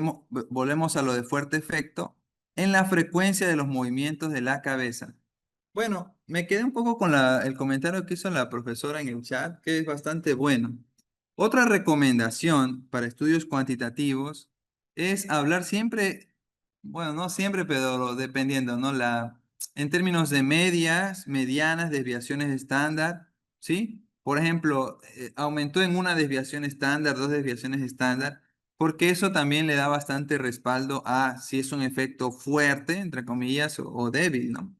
Speaker 2: volvemos a lo de fuerte efecto, en la frecuencia de los movimientos de la cabeza. Bueno, me quedé un poco con el comentario que hizo la profesora en el chat, que es bastante bueno. Otra recomendación para estudios cuantitativos es hablar siempre, bueno, no siempre, pero dependiendo, ¿no? En términos de medianas, desviaciones estándar, ¿sí? Por ejemplo, aumentó en una desviación estándar, dos desviaciones estándar, porque eso también le da bastante respaldo a si es un efecto fuerte, entre comillas, o débil, ¿no?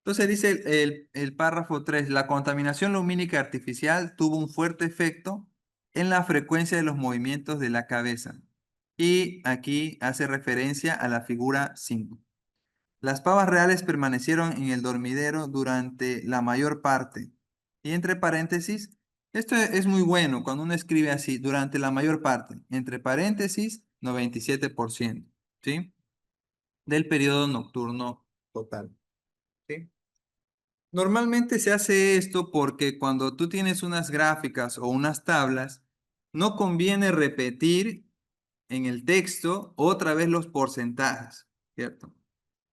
Speaker 2: Entonces dice el párrafo 3: la contaminación lumínica artificial tuvo un fuerte efecto en la frecuencia de los movimientos de la cabeza. Y aquí hace referencia a la figura 5. Las pavas reales permanecieron en el dormidero durante la mayor parte. Y entre paréntesis, esto es muy bueno cuando uno escribe así, durante la mayor parte, entre paréntesis, 97%, ¿sí? Del periodo nocturno total, ¿sí? Normalmente se hace esto porque cuando tú tienes unas gráficas o unas tablas, no conviene repetir en el texto otra vez los porcentajes, ¿cierto?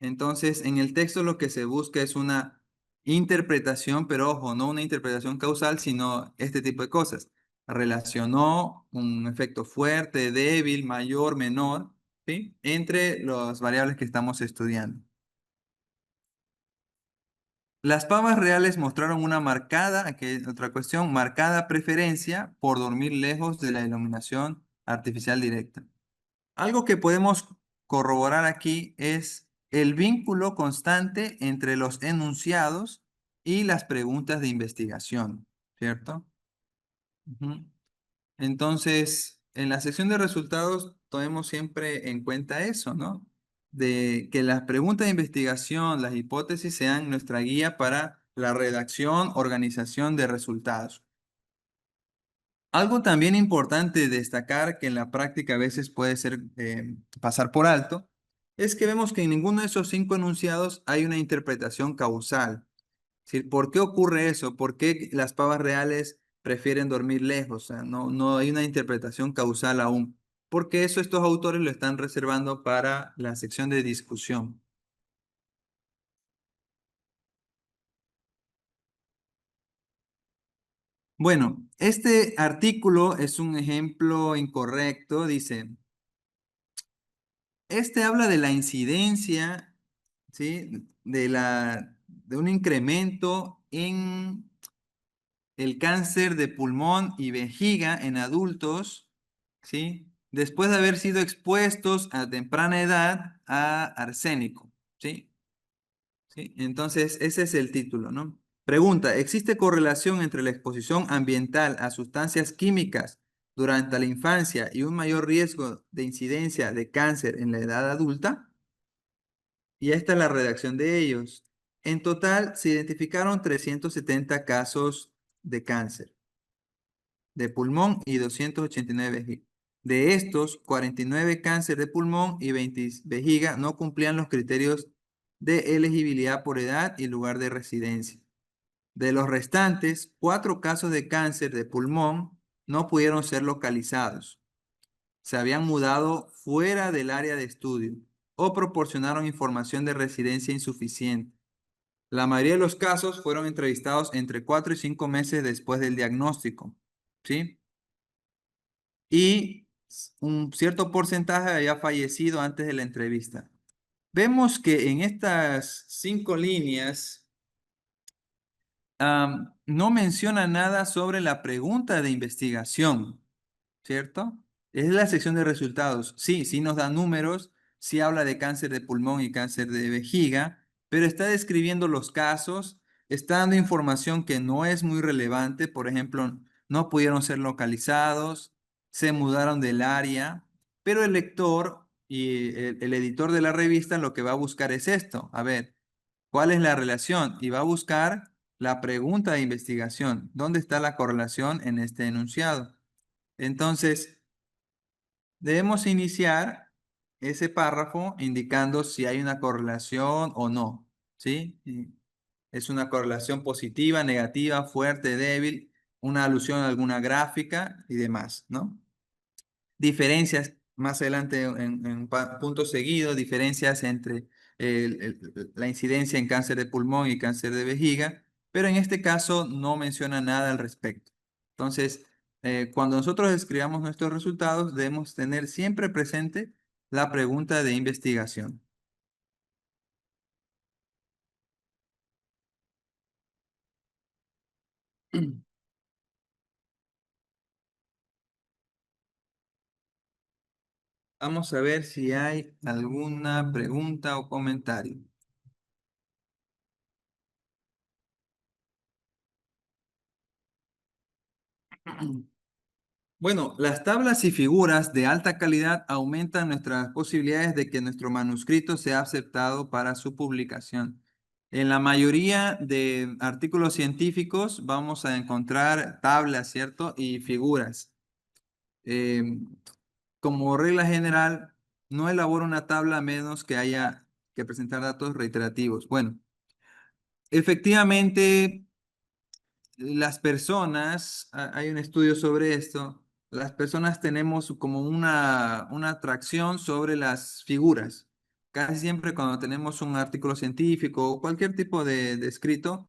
Speaker 2: Entonces, en el texto lo que se busca es una interpretación, pero ojo, no una interpretación causal, sino este tipo de cosas. Relacionó un efecto fuerte, débil, mayor, menor, ¿sí? Entre las variables que estamos estudiando. Las pavas reales mostraron una marcada, aquí hay otra cuestión, marcada preferencia por dormir lejos de la iluminación artificial directa. Algo que podemos corroborar aquí es el vínculo constante entre los enunciados y las preguntas de investigación, ¿cierto? Ujú. Entonces, en la sección de resultados, tomemos siempre en cuenta eso, ¿no? De que las preguntas de investigación, las hipótesis sean nuestra guía para la redacción, organización de resultados. Algo también importante destacar que en la práctica a veces puede ser pasar por alto, es que vemos que en ninguno de esos 5 enunciados hay una interpretación causal. Es decir, ¿por qué ocurre eso? ¿Por qué las pavas reales prefieren dormir lejos? O sea, no hay una interpretación causal aún. Porque eso estos autores lo están reservando para la sección de discusión. Bueno, este artículo es un ejemplo incorrecto. Dice, este habla de la incidencia, ¿sí? De un incremento en el cáncer de pulmón y vejiga en adultos, ¿sí? Después de haber sido expuestos a temprana edad a arsénico, ¿sí? ¿Sí? Entonces, ese es el título, ¿no? Pregunta, ¿existe correlación entre la exposición ambiental a sustancias químicas durante la infancia y un mayor riesgo de incidencia de cáncer en la edad adulta? Y esta es la redacción de ellos. En total, se identificaron 370 casos de cáncer de pulmón y 289 vejiga. De estos, 49 cáncer de pulmón y 20 vejiga no cumplían los criterios de elegibilidad por edad y lugar de residencia. De los restantes, 4 casos de cáncer de pulmón no pudieron ser localizados. Se habían mudado fuera del área de estudio o proporcionaron información de residencia insuficiente. La mayoría de los casos fueron entrevistados entre 4 y 5 meses después del diagnóstico, ¿sí? Y un cierto porcentaje había fallecido antes de la entrevista. Vemos que en estas 5 líneas no menciona nada sobre la pregunta de investigación, ¿cierto? Es la sección de resultados. Sí, sí nos da números, sí habla de cáncer de pulmón y cáncer de vejiga, pero está describiendo los casos, está dando información que no es muy relevante. Por ejemplo, no pudieron ser localizados, se mudaron del área, pero el lector y el editor de la revista lo que va a buscar es esto. A ver, ¿cuál es la relación? Y va a buscar la pregunta de investigación. ¿Dónde está la correlación en este enunciado? Entonces, debemos iniciar ese párrafo indicando si hay una correlación o no, ¿sí? Y es una correlación positiva, negativa, fuerte, débil, una alusión a alguna gráfica y demás, ¿no? Diferencias, más adelante en puntos seguidos, diferencias entre la incidencia en cáncer de pulmón y cáncer de vejiga, pero en este caso no menciona nada al respecto. Entonces, cuando nosotros escribamos nuestros resultados, debemos tener siempre presente la pregunta de investigación. Vamos a ver si hay alguna pregunta o comentario. Bueno, las tablas y figuras de alta calidad aumentan nuestras posibilidades de que nuestro manuscrito sea aceptado para su publicación. En la mayoría de artículos científicos vamos a encontrar tablas, ¿cierto? Y figuras. Eh, Como regla general, no elaboro una tabla a menos que haya que presentar datos reiterativos. Bueno, efectivamente, las personas, hay un estudio sobre esto, las personas tenemos como una atracción sobre las figuras. Casi siempre cuando tenemos un artículo científico o cualquier tipo de escrito,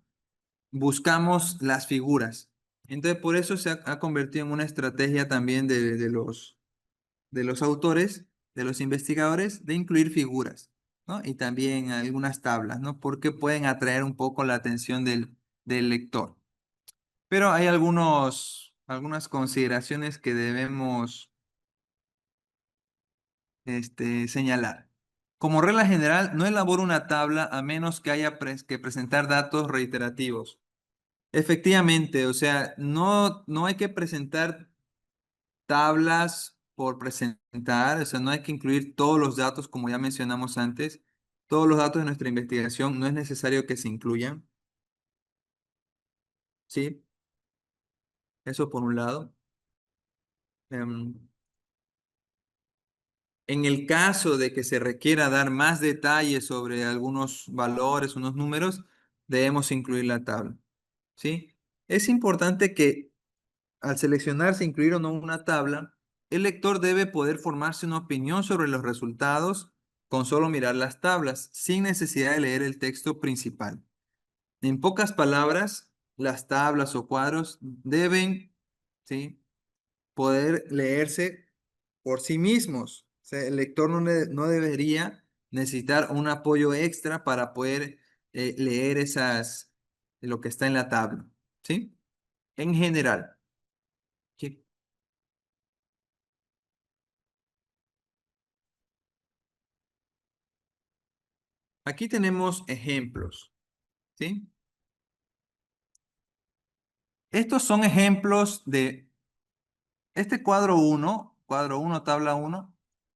Speaker 2: buscamos las figuras. Entonces, por eso se ha convertido en una estrategia también de los autores, de los investigadores, de incluir figuras, ¿no? Y también algunas tablas, ¿no? Porque pueden atraer un poco la atención del lector. Pero hay algunas consideraciones que debemos señalar. Como regla general, no elaboro una tabla a menos que haya que presentar datos reiterativos. Efectivamente, o sea, no hay que presentar tablas por presentar, o sea, no hay que incluir todos los datos, como ya mencionamos antes. Todos los datos de nuestra investigación no es necesario que se incluyan, ¿sí? Eso por un lado. Em, En el caso de que se requiera dar más detalles sobre algunos valores, unos números, debemos incluir la tabla, ¿sí? Es importante que al seleccionarse incluir o no una tabla, el lector debe poder formarse una opinión sobre los resultados con solo mirar las tablas, sin necesidad de leer el texto principal. En pocas palabras, las tablas o cuadros deben, ¿sí?, poder leerse por sí mismos. O sea, el lector no debería necesitar un apoyo extra para poder leer lo que está en la tabla, ¿sí? En general. ¿Sí? Aquí tenemos ejemplos, ¿sí? Estos son ejemplos de este cuadro uno, tabla uno,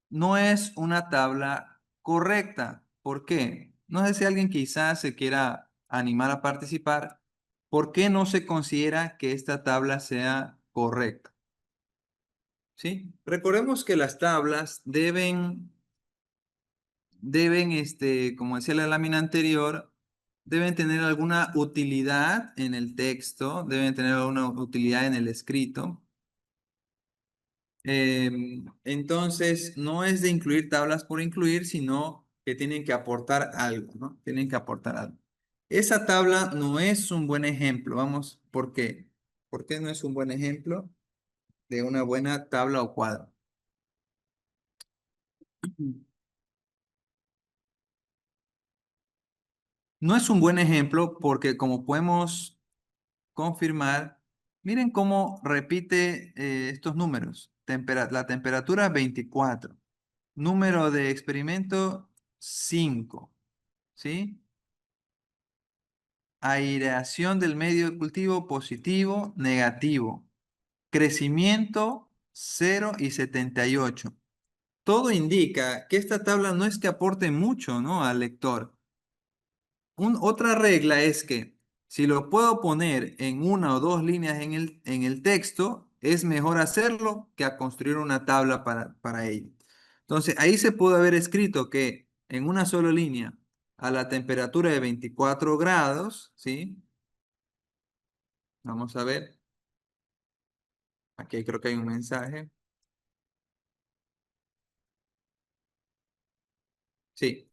Speaker 2: no es una tabla correcta. ¿Por qué? No sé si alguien quizás se quiera animar a participar. ¿Por qué no se considera que esta tabla sea correcta? ¿Sí? Recordemos que las tablas como decía la lámina anterior, deben tener alguna utilidad en el texto, deben tener alguna utilidad en el escrito. Entonces, no es de incluir tablas por incluir, sino que tienen que aportar algo, ¿no? Tienen que aportar algo. Esa tabla no es un buen ejemplo. Vamos, ¿por qué? ¿Por qué no es un buen ejemplo de una buena tabla o cuadro? No es un buen ejemplo porque como podemos confirmar, miren cómo repite estos números. La temperatura 24, número de experimento 5, ¿sí? Aireación del medio de cultivo positivo, negativo. Crecimiento 0 y 78. Todo indica que esta tabla no es que aporte mucho, ¿no?, al lector. Otra regla es que si lo puedo poner en una o dos líneas en el texto, es mejor hacerlo que a construir una tabla para ello. Entonces, ahí se puede haber escrito que en una sola línea, a la temperatura de 24 grados, ¿sí? Vamos a ver. Aquí creo que hay un mensaje. Sí.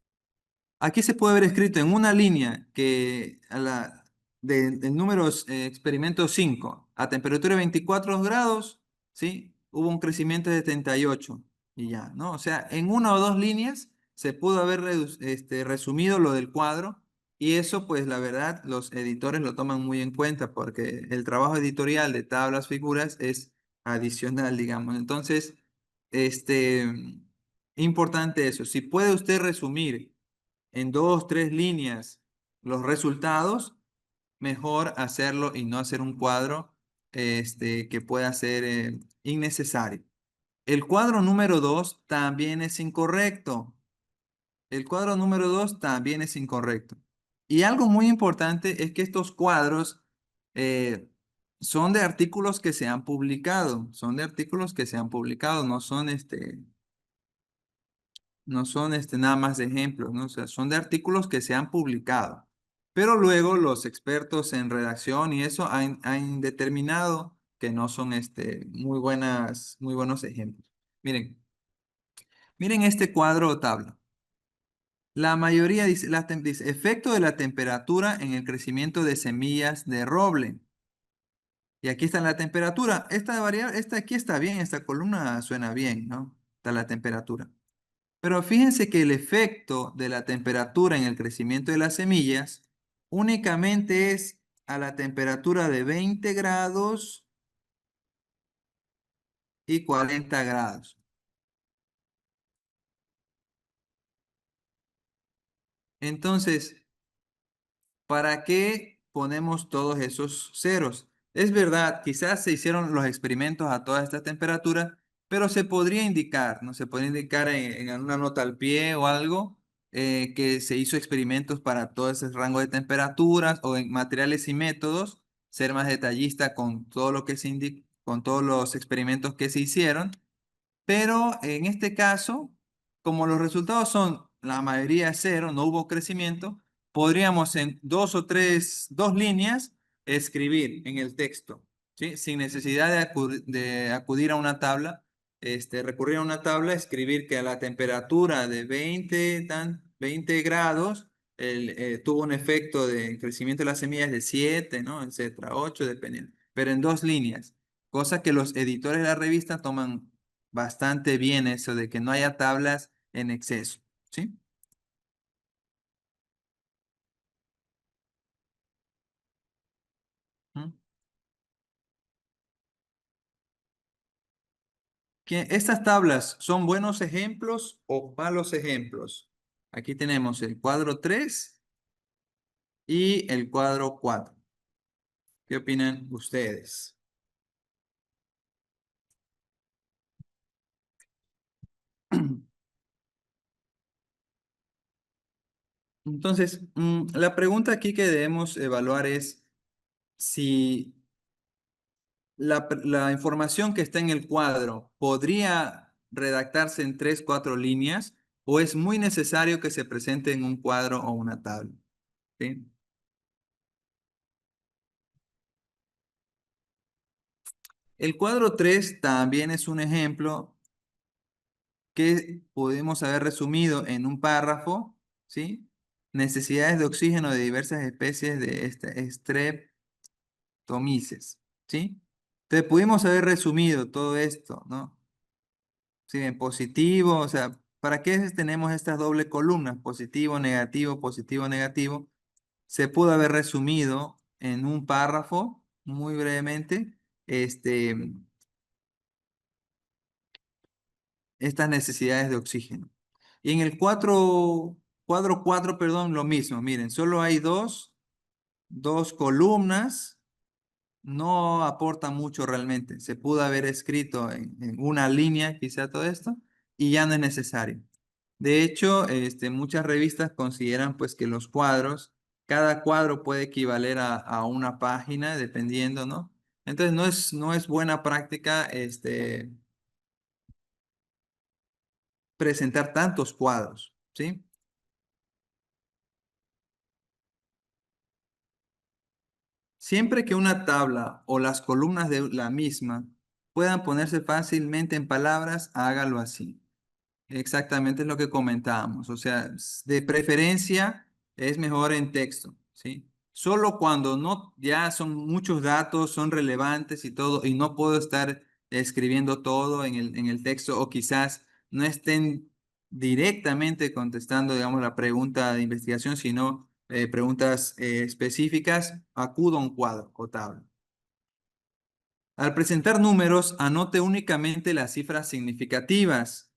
Speaker 2: Aquí se puede ver escrito en una línea que del número experimento 5 a temperatura de 24 grados, ¿sí? Hubo un crecimiento de 78 y ya, ¿no? O sea, en una o dos líneas se pudo haber resumido lo del cuadro y eso, pues la verdad, los editores lo toman muy en cuenta porque el trabajo editorial de tablas, figuras es adicional, digamos. Entonces, este, importante eso. Si puede usted resumir en dos, tres líneas los resultados, mejor hacerlo y no hacer un cuadro que pueda ser innecesario. El cuadro número 2 también es incorrecto. El cuadro número 2 también es incorrecto. Y algo muy importante es que estos cuadros eh, son de artículos que se han publicado, son de artículos que se han publicado, no son nada más de ejemplos, ¿no? O sea, son de artículos que se han publicado. Pero luego los expertos en redacción y eso han determinado que no son muy buenos ejemplos. Miren, miren este cuadro o tabla. La mayoría dice, dice, efecto de la temperatura en el crecimiento de semillas de roble. Y aquí está la temperatura. Esta variable, esta aquí está bien, esta columna suena bien, ¿no? Está la temperatura. Pero fíjense que el efecto de la temperatura en el crecimiento de las semillas únicamente es a la temperatura de 20 grados y 40 grados. Entonces, ¿para qué ponemos todos esos ceros? Es verdad, quizás se hicieron los experimentos a toda esta temperatura, pero se podría indicar, ¿no? Se podría indicar en una nota al pie o algo que se hizo experimentos para todo ese rango de temperaturas o en materiales y métodos, ser más detallista con todo lo que se indica, con todos los experimentos que se hicieron. Pero en este caso, como los resultados son la mayoría cero, no hubo crecimiento, podríamos en dos líneas escribir en el texto, ¿sí? Sin necesidad de acudir a una tabla, recurrir a una tabla, escribir que a la temperatura de 20 grados tuvo un efecto de crecimiento de las semillas de 7, ¿no? Etcétera, 8, dependiendo. Pero en dos líneas, cosa que los editores de la revista toman bastante bien eso de que no haya tablas en exceso, ¿sí? ¿Mm? Que estas tablas son buenos ejemplos o malos ejemplos. Aquí tenemos el cuadro 3 y el cuadro 4. ¿Qué opinan ustedes? Entonces, la pregunta aquí que debemos evaluar es si la información que está en el cuadro podría redactarse en 3, 4 líneas o es muy necesario que se presente en un cuadro o una tabla. ¿Sí? El cuadro 3 también es un ejemplo que podemos haber resumido en un párrafo, ¿sí? Necesidades de oxígeno de diversas especies de Streptomyces, ¿sí? Entonces pudimos haber resumido todo esto, ¿no? Sí, en positivo, o sea, ¿para qué tenemos estas doble columnas? Positivo, negativo. Se pudo haber resumido en un párrafo, muy brevemente, este, estas necesidades de oxígeno. Y en el cuadro 4, perdón, lo mismo. Miren, solo hay dos columnas, no aporta mucho realmente. Se pudo haber escrito en una línea quizá todo esto y ya no es necesario. De hecho, muchas revistas consideran pues que los cuadros, cada cuadro puede equivaler a una página, dependiendo, ¿no? Entonces no es buena práctica presentar tantos cuadros, ¿sí? Siempre que una tabla o las columnas de la misma puedan ponerse fácilmente en palabras, hágalo así. Exactamente es lo que comentábamos. O sea, de preferencia es mejor en texto, ¿sí? Solo cuando no, ya son muchos datos, son relevantes y todo, y no puedo estar escribiendo todo en el texto, o quizás no estén directamente contestando, digamos, la pregunta de investigación, sino preguntas específicas, acudo a un cuadro o tabla. Al presentar números, anote únicamente las cifras significativas.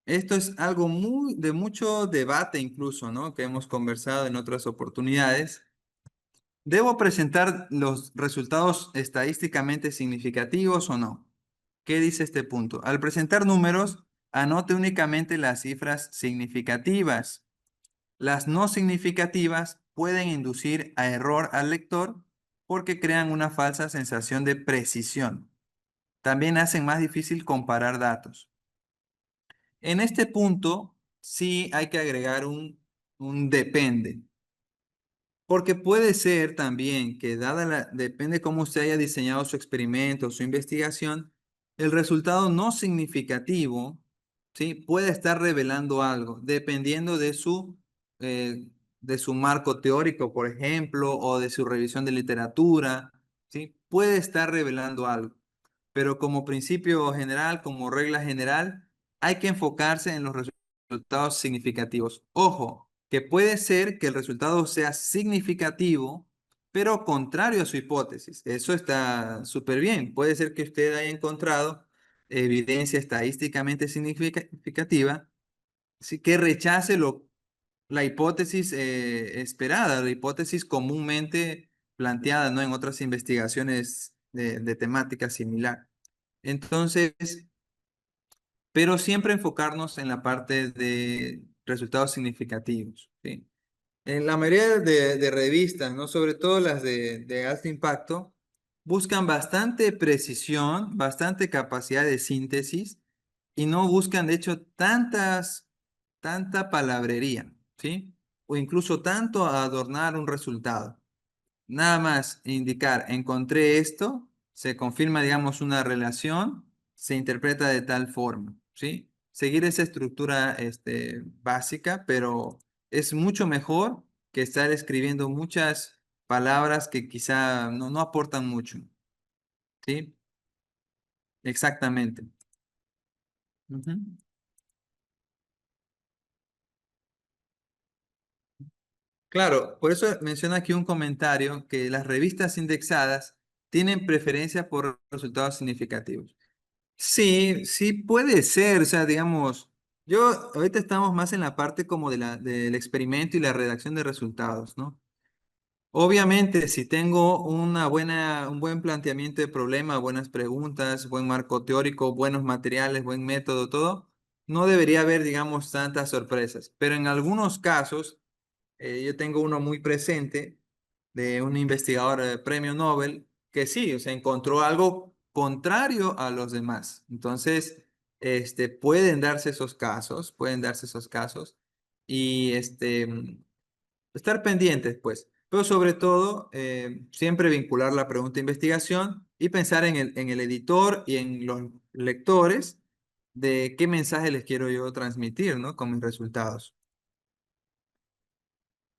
Speaker 2: Esto es algo de mucho debate incluso, ¿no? Que hemos conversado en otras oportunidades. ¿Debo presentar los resultados estadísticamente significativos o no? ¿Qué dice este punto? Al presentar números, anote únicamente las cifras significativas. Las no significativas pueden inducir a error al lector porque crean una falsa sensación de precisión. También hacen más difícil comparar datos. En este punto, sí hay que agregar un depende, porque puede ser también que depende cómo usted haya diseñado su experimento, su investigación, el resultado no significativo, ¿sí? Puede estar revelando algo, dependiendo eh, de su marco teórico, por ejemplo, o de su revisión de literatura, ¿sí? Puede estar revelando algo, pero como principio general, como regla general, hay que enfocarse en los resultados significativos. Ojo, que puede ser que el resultado sea significativo, pero contrario a su hipótesis. Eso está súper bien. Puede ser que usted haya encontrado evidencia estadísticamente significativa, sí, que rechace la hipótesis esperada, la hipótesis comúnmente planteada, ¿no? En otras investigaciones de temática similar. Entonces, pero siempre enfocarnos en la parte de resultados significativos, ¿sí? En la mayoría de revistas, ¿no? Sobre todo las de alto impacto, buscan bastante precisión, bastante capacidad de síntesis y no buscan, de hecho, tanta palabrería, ¿sí? O incluso tanto adornar un resultado. Nada más indicar, encontré esto, se confirma, digamos, una relación, se interpreta de tal forma, ¿sí? Seguir esa estructura básica, pero es mucho mejor que estar escribiendo muchas palabras que quizá no aportan mucho, ¿sí? Exactamente. Ujú. Claro, por eso menciona aquí un comentario que las revistas indexadas tienen preferencia por resultados significativos. Sí, sí puede ser, o sea, digamos, yo ahorita estamos más en la parte como del experimento y la redacción de resultados, ¿no? Obviamente, si tengo un buen planteamiento de problema, buenas preguntas, buen marco teórico, buenos materiales, buen método, todo, no debería haber, digamos, tantas sorpresas. Pero en algunos casos, yo tengo uno muy presente de un investigador de premio Nobel que sí, o sea, encontró algo contrario a los demás. Entonces, pueden darse esos casos y estar pendientes, pues. Pero sobre todo, siempre vincular la pregunta a investigación y pensar en el editor y en los lectores de qué mensaje les quiero yo transmitir, ¿no? Con mis resultados.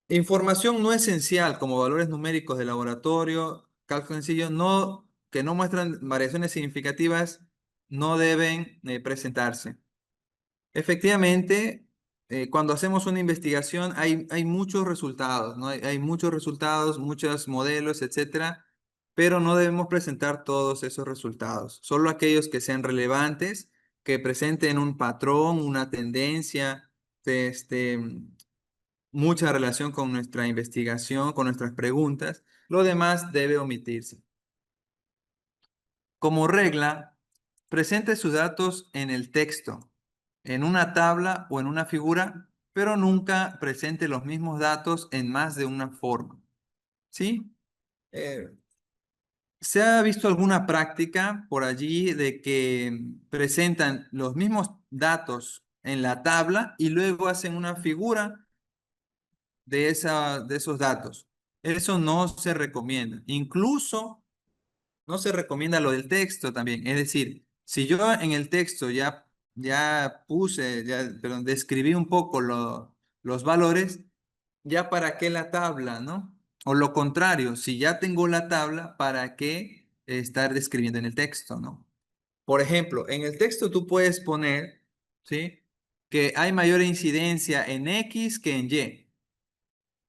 Speaker 2: Información no esencial como valores numéricos de laboratorio, cálculo sencillo, que no muestran variaciones significativas, no deben presentarse. Efectivamente, cuando hacemos una investigación hay muchos resultados, ¿no? Hay muchos resultados, muchos modelos, etcétera, pero no debemos presentar todos esos resultados, solo aquellos que sean relevantes, que presenten un patrón, una tendencia, este, mucha relación con nuestra investigación, con nuestras preguntas. Lo demás debe omitirse. Como regla, presente sus datos en el texto, en una tabla o en una figura, pero nunca presente los mismos datos en más de una forma. ¿Sí? Eh, ¿Se ha visto alguna práctica por allí de que presentan los mismos datos en la tabla y luego hacen una figura de esos datos? Eso no se recomienda. Incluso no se recomienda lo del texto también. Es decir, si yo en el texto perdón, describí un poco los valores, ya para qué la tabla, ¿no? O lo contrario, si ya tengo la tabla, ¿para qué estar describiendo en el texto, ¿no? Por ejemplo, en el texto tú puedes poner, ¿sí? Que hay mayor incidencia en X que en Y.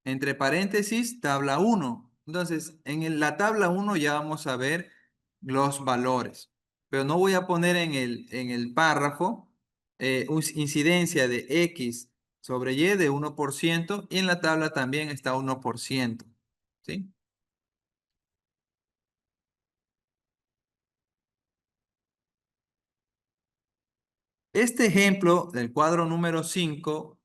Speaker 2: Entre paréntesis, tabla uno. Entonces, la tabla uno ya vamos a ver los valores, pero no voy a poner en el párrafo incidencia de X sobre Y de 1% y en la tabla también está 1%. ¿Sí? Este ejemplo del cuadro número 5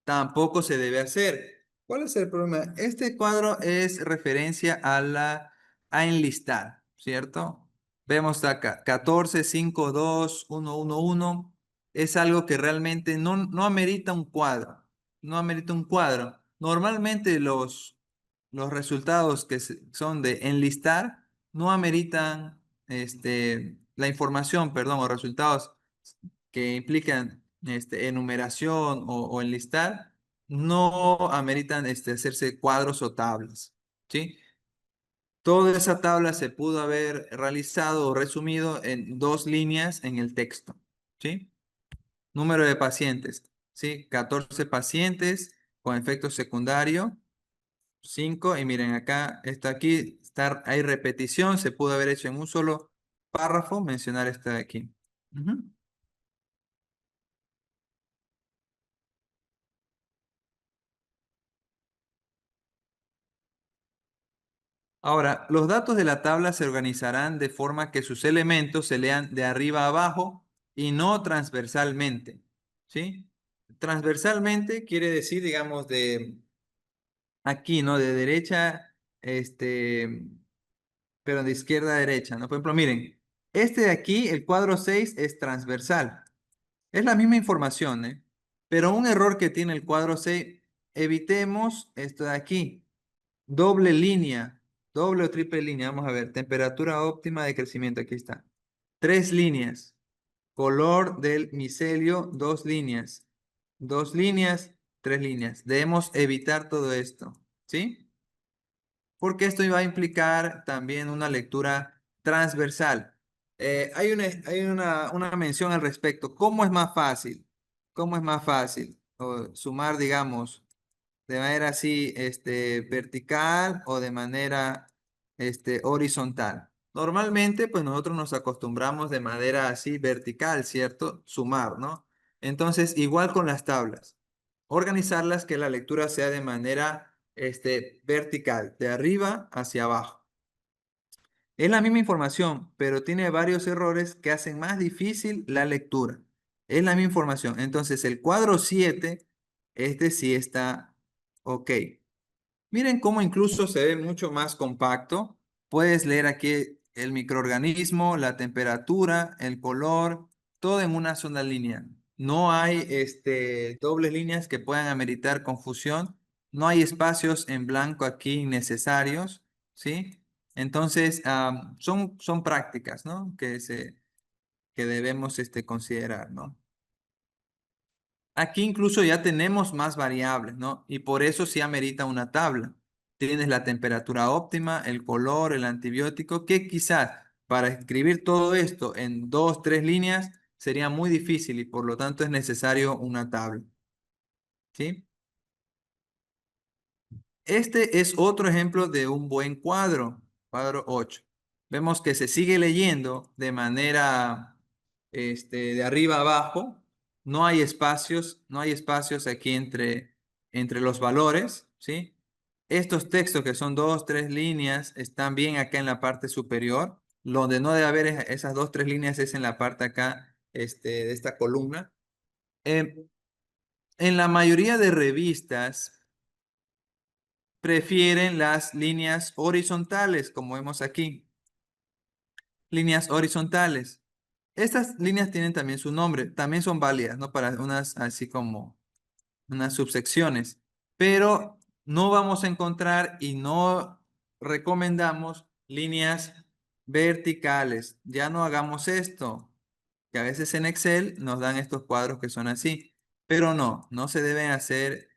Speaker 2: tampoco se debe hacer. ¿Cuál es el problema? Este cuadro es referencia a enlistar, ¿cierto? Vemos acá 14, 5, 2, 1, 1, 1. Es algo que realmente no amerita un cuadro. No amerita un cuadro. Normalmente los resultados son de enlistar no ameritan la información, perdón, o resultados que implican enumeración o enlistar, no ameritan hacerse cuadros o tablas, ¿sí? Toda esa tabla se pudo haber realizado o resumido en dos líneas en el texto, ¿sí? Número de pacientes, ¿sí? 14 pacientes con efecto secundario, 5, y miren acá, hay repetición, se pudo haber hecho en un solo párrafo, mencionar esta de aquí. Ujú. Ahora, los datos de la tabla se organizarán de forma que sus elementos se lean de arriba a abajo y no transversalmente, ¿sí? Transversalmente quiere decir, digamos, de aquí, ¿no? De derecha, pero de izquierda a derecha, ¿no? Por ejemplo, miren, este de aquí, el cuadro 6 es transversal. Es la misma información, ¿eh? Pero un error que tiene el cuadro 6, evitemos esto de aquí. Doble línea, doble o triple línea. Vamos a ver, temperatura óptima de crecimiento. Aquí está. Tres líneas. Color del micelio, dos líneas. 2 líneas, 3 líneas. Debemos evitar todo esto, ¿sí? Porque esto va a implicar también una lectura transversal. Hay una mención al respecto. ¿Cómo es más fácil? ¿Cómo es más fácil? O sumar, digamos, de manera así, vertical o de manera, horizontal. Normalmente, pues nosotros nos acostumbramos de manera así vertical, ¿cierto? Sumar, ¿no? Entonces, igual con las tablas. Organizarlas que la lectura sea de manera, vertical, de arriba hacia abajo. Es la misma información, pero tiene varios errores que hacen más difícil la lectura. Es la misma información. Entonces, el cuadro 7, este sí está ok. Miren cómo incluso se ve mucho más compacto. Puedes leer aquí el microorganismo, la temperatura, el color, todo en una sola línea. No hay dobles líneas que puedan ameritar confusión. No hay espacios en blanco aquí innecesarios, ¿sí? Entonces, son prácticas, ¿no? Que debemos considerar, ¿no? Aquí incluso ya tenemos más variables, ¿no? Y por eso sí amerita una tabla. Tienes la temperatura óptima, el color, el antibiótico, que quizás para escribir todo esto en 2, 3 líneas sería muy difícil y por lo tanto es necesario una tabla, ¿sí? Este es otro ejemplo de un buen cuadro, cuadro 8. Vemos que se sigue leyendo de manera de arriba a abajo. No hay espacios aquí entre los valores, ¿sí? Estos textos que son 2, 3 líneas están bien acá en la parte superior. Donde no debe haber esas 2, 3 líneas es en la parte acá de esta columna. Eh, en la mayoría de revistas prefieren las líneas horizontales, como vemos aquí. Líneas horizontales. Estas líneas tienen también su nombre, también son válidas, ¿no? Para unas así como unas subsecciones, pero no vamos a encontrar y no recomendamos líneas verticales. Ya no hagamos esto, que a veces en Excel nos dan estos cuadros que son así, pero no se deben hacer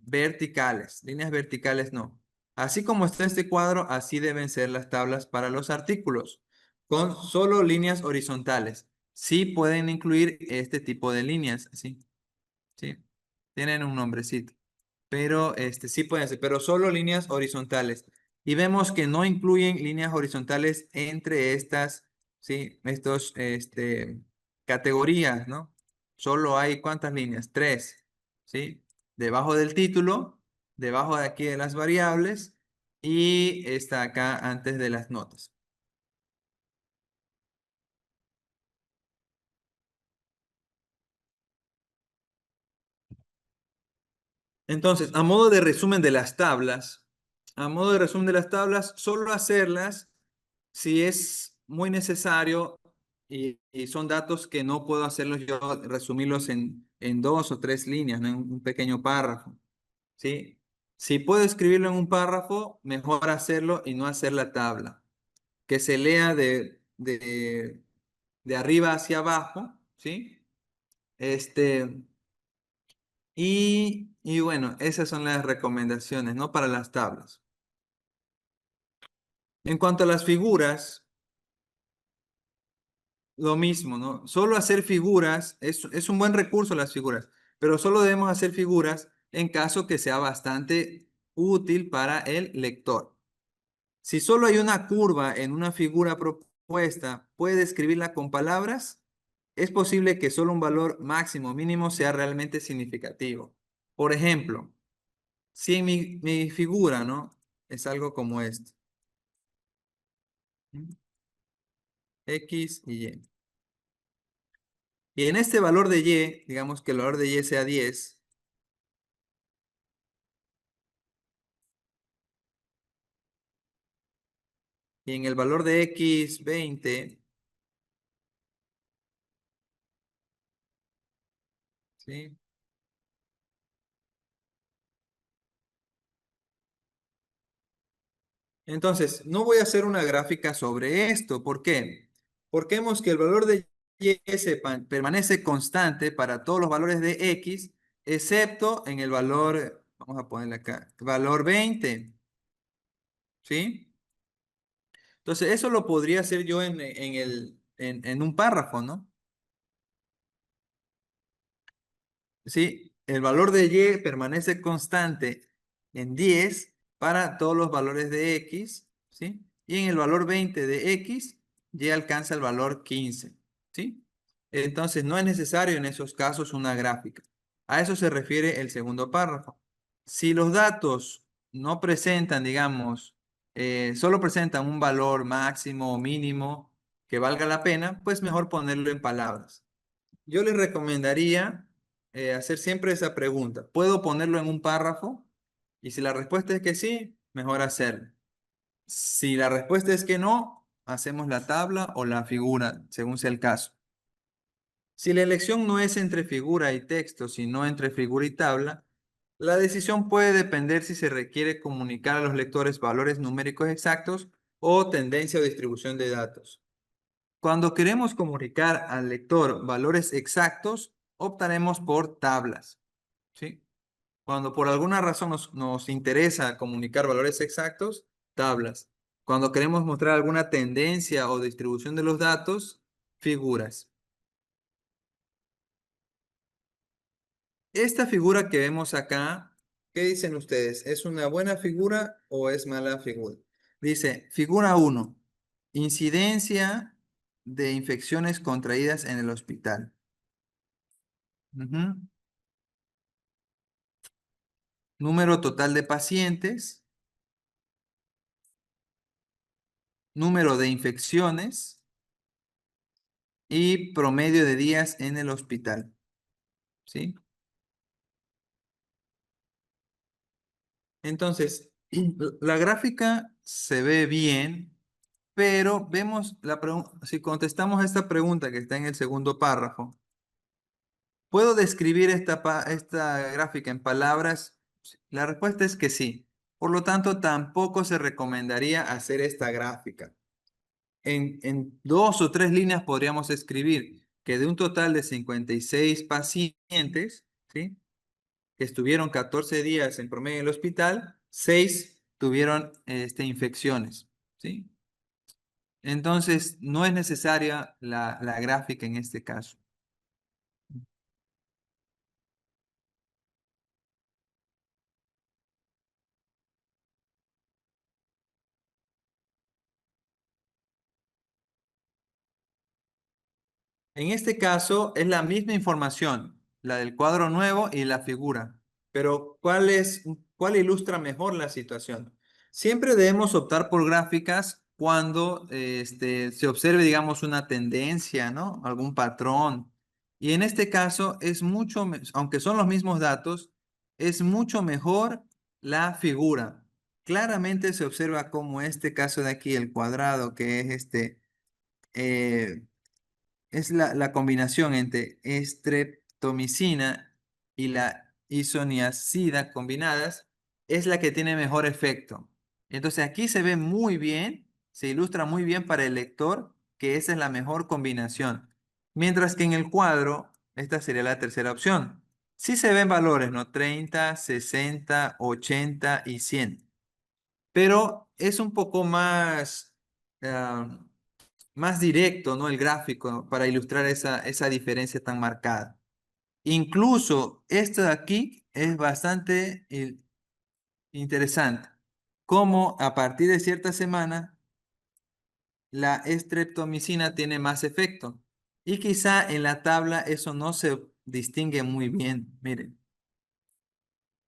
Speaker 2: verticales, líneas verticales no. Así como está este cuadro, así deben ser las tablas para los artículos, con solo líneas horizontales. Sí pueden incluir este tipo de líneas, ¿sí? Sí, tienen un nombrecito, pero sí pueden ser, pero solo líneas horizontales. Y vemos que no incluyen líneas horizontales entre estas, sí, estos, categorías, ¿no? Solo hay ¿cuántas líneas? 3, ¿sí? Debajo del título, debajo de aquí de las variables y está acá antes de las notas. Entonces, a modo de resumen de las tablas, a modo de resumen de las tablas, solo hacerlas si es muy necesario y son datos que no puedo hacerlos yo, resumirlos en 2 o 3 líneas, ¿no? En un pequeño párrafo, ¿sí? Si puedo escribirlo en un párrafo, mejor hacerlo y no hacer la tabla. Que se lea de arriba hacia abajo, ¿sí? Este, y bueno, esas son las recomendaciones, ¿no? Para las tablas. En cuanto a las figuras, lo mismo, ¿no? Solo hacer figuras es un buen recurso las figuras, pero solo debemos hacer figuras en caso que sea bastante útil para el lector. Si solo hay una curva en una figura propuesta, ¿puede escribirla con palabras? Es posible que solo un valor máximo o mínimo sea realmente significativo. Por ejemplo, si en mi figura, ¿no? Es algo como esto. X y Y. Y en este valor de Y, digamos que el valor de Y sea 10, y en el valor de X 20, ¿sí? Entonces, no voy a hacer una gráfica sobre esto. ¿Por qué? Porque vemos que el valor de permanece constante para todos los valores de X, excepto en el valor, vamos a ponerle acá, valor 20, ¿sí? Entonces, eso lo podría hacer yo en un párrafo, ¿no? ¿Sí? El valor de Y permanece constante en 10 para todos los valores de X, ¿sí? Y en el valor 20 de X, Y alcanza el valor 15, ¿sí? Entonces, no es necesario en esos casos una gráfica. A eso se refiere el segundo párrafo. Si los datos no presentan, digamos, solo presentan un valor máximo o mínimo que valga la pena, pues mejor ponerlo en palabras. Yo les recomendaría hacer siempre esa pregunta. ¿Puedo ponerlo en un párrafo? Y si la respuesta es que sí, mejor hacerlo. Si la respuesta es que no, hacemos la tabla o la figura, según sea el caso. Si la elección no es entre figura y texto, sino entre figura y tabla, la decisión puede depender si se requiere comunicar a los lectores valores numéricos exactos o tendencia o distribución de datos. Cuando queremos comunicar al lector valores exactos, optaremos por tablas, ¿sí? Cuando por alguna razón nos interesa comunicar valores exactos, tablas. Cuando queremos mostrar alguna tendencia o distribución de los datos, figuras. Esta figura que vemos acá, ¿qué dicen ustedes? ¿Es una buena figura o es mala figura? Dice, figura 1, incidencia de infecciones contraídas en el hospital. Ujú. Número total de pacientes, número de infecciones y promedio de días en el hospital, ¿sí? Entonces, la gráfica se ve bien, pero vemos la pregunta, si contestamos a esta pregunta que está en el segundo párrafo, ¿puedo describir esta gráfica en palabras? La respuesta es que sí. Por lo tanto, tampoco se recomendaría hacer esta gráfica. En dos o tres líneas podríamos escribir que de un total de 56 pacientes, ¿sí? Que estuvieron 14 días en promedio en el hospital, 6 tuvieron infecciones, ¿sí? Entonces, no es necesaria la gráfica en este caso. En este caso es la misma información, la del cuadro nuevo y la figura, pero ¿cuál ilustra mejor la situación? Siempre debemos optar por gráficas cuando se observe, digamos, una tendencia, ¿no? Algún patrón. Y en este caso es aunque son los mismos datos, es mucho mejor la figura. Claramente se observa como este caso de aquí, el cuadrado, que es eh, es la combinación entre estreptomicina y la isoniazida combinadas, es la que tiene mejor efecto. Entonces aquí se ve muy bien, se ilustra muy bien para el lector que esa es la mejor combinación. Mientras que en el cuadro, esta sería la tercera opción. Sí se ven valores, ¿no? 30, 60, 80 y 100. Pero es un poco más directo, ¿no? El gráfico para ilustrar esa diferencia tan marcada. Incluso esto de aquí es bastante interesante. Cómo a partir de cierta semana la estreptomicina tiene más efecto. Y quizá en la tabla eso no se distingue muy bien. Miren,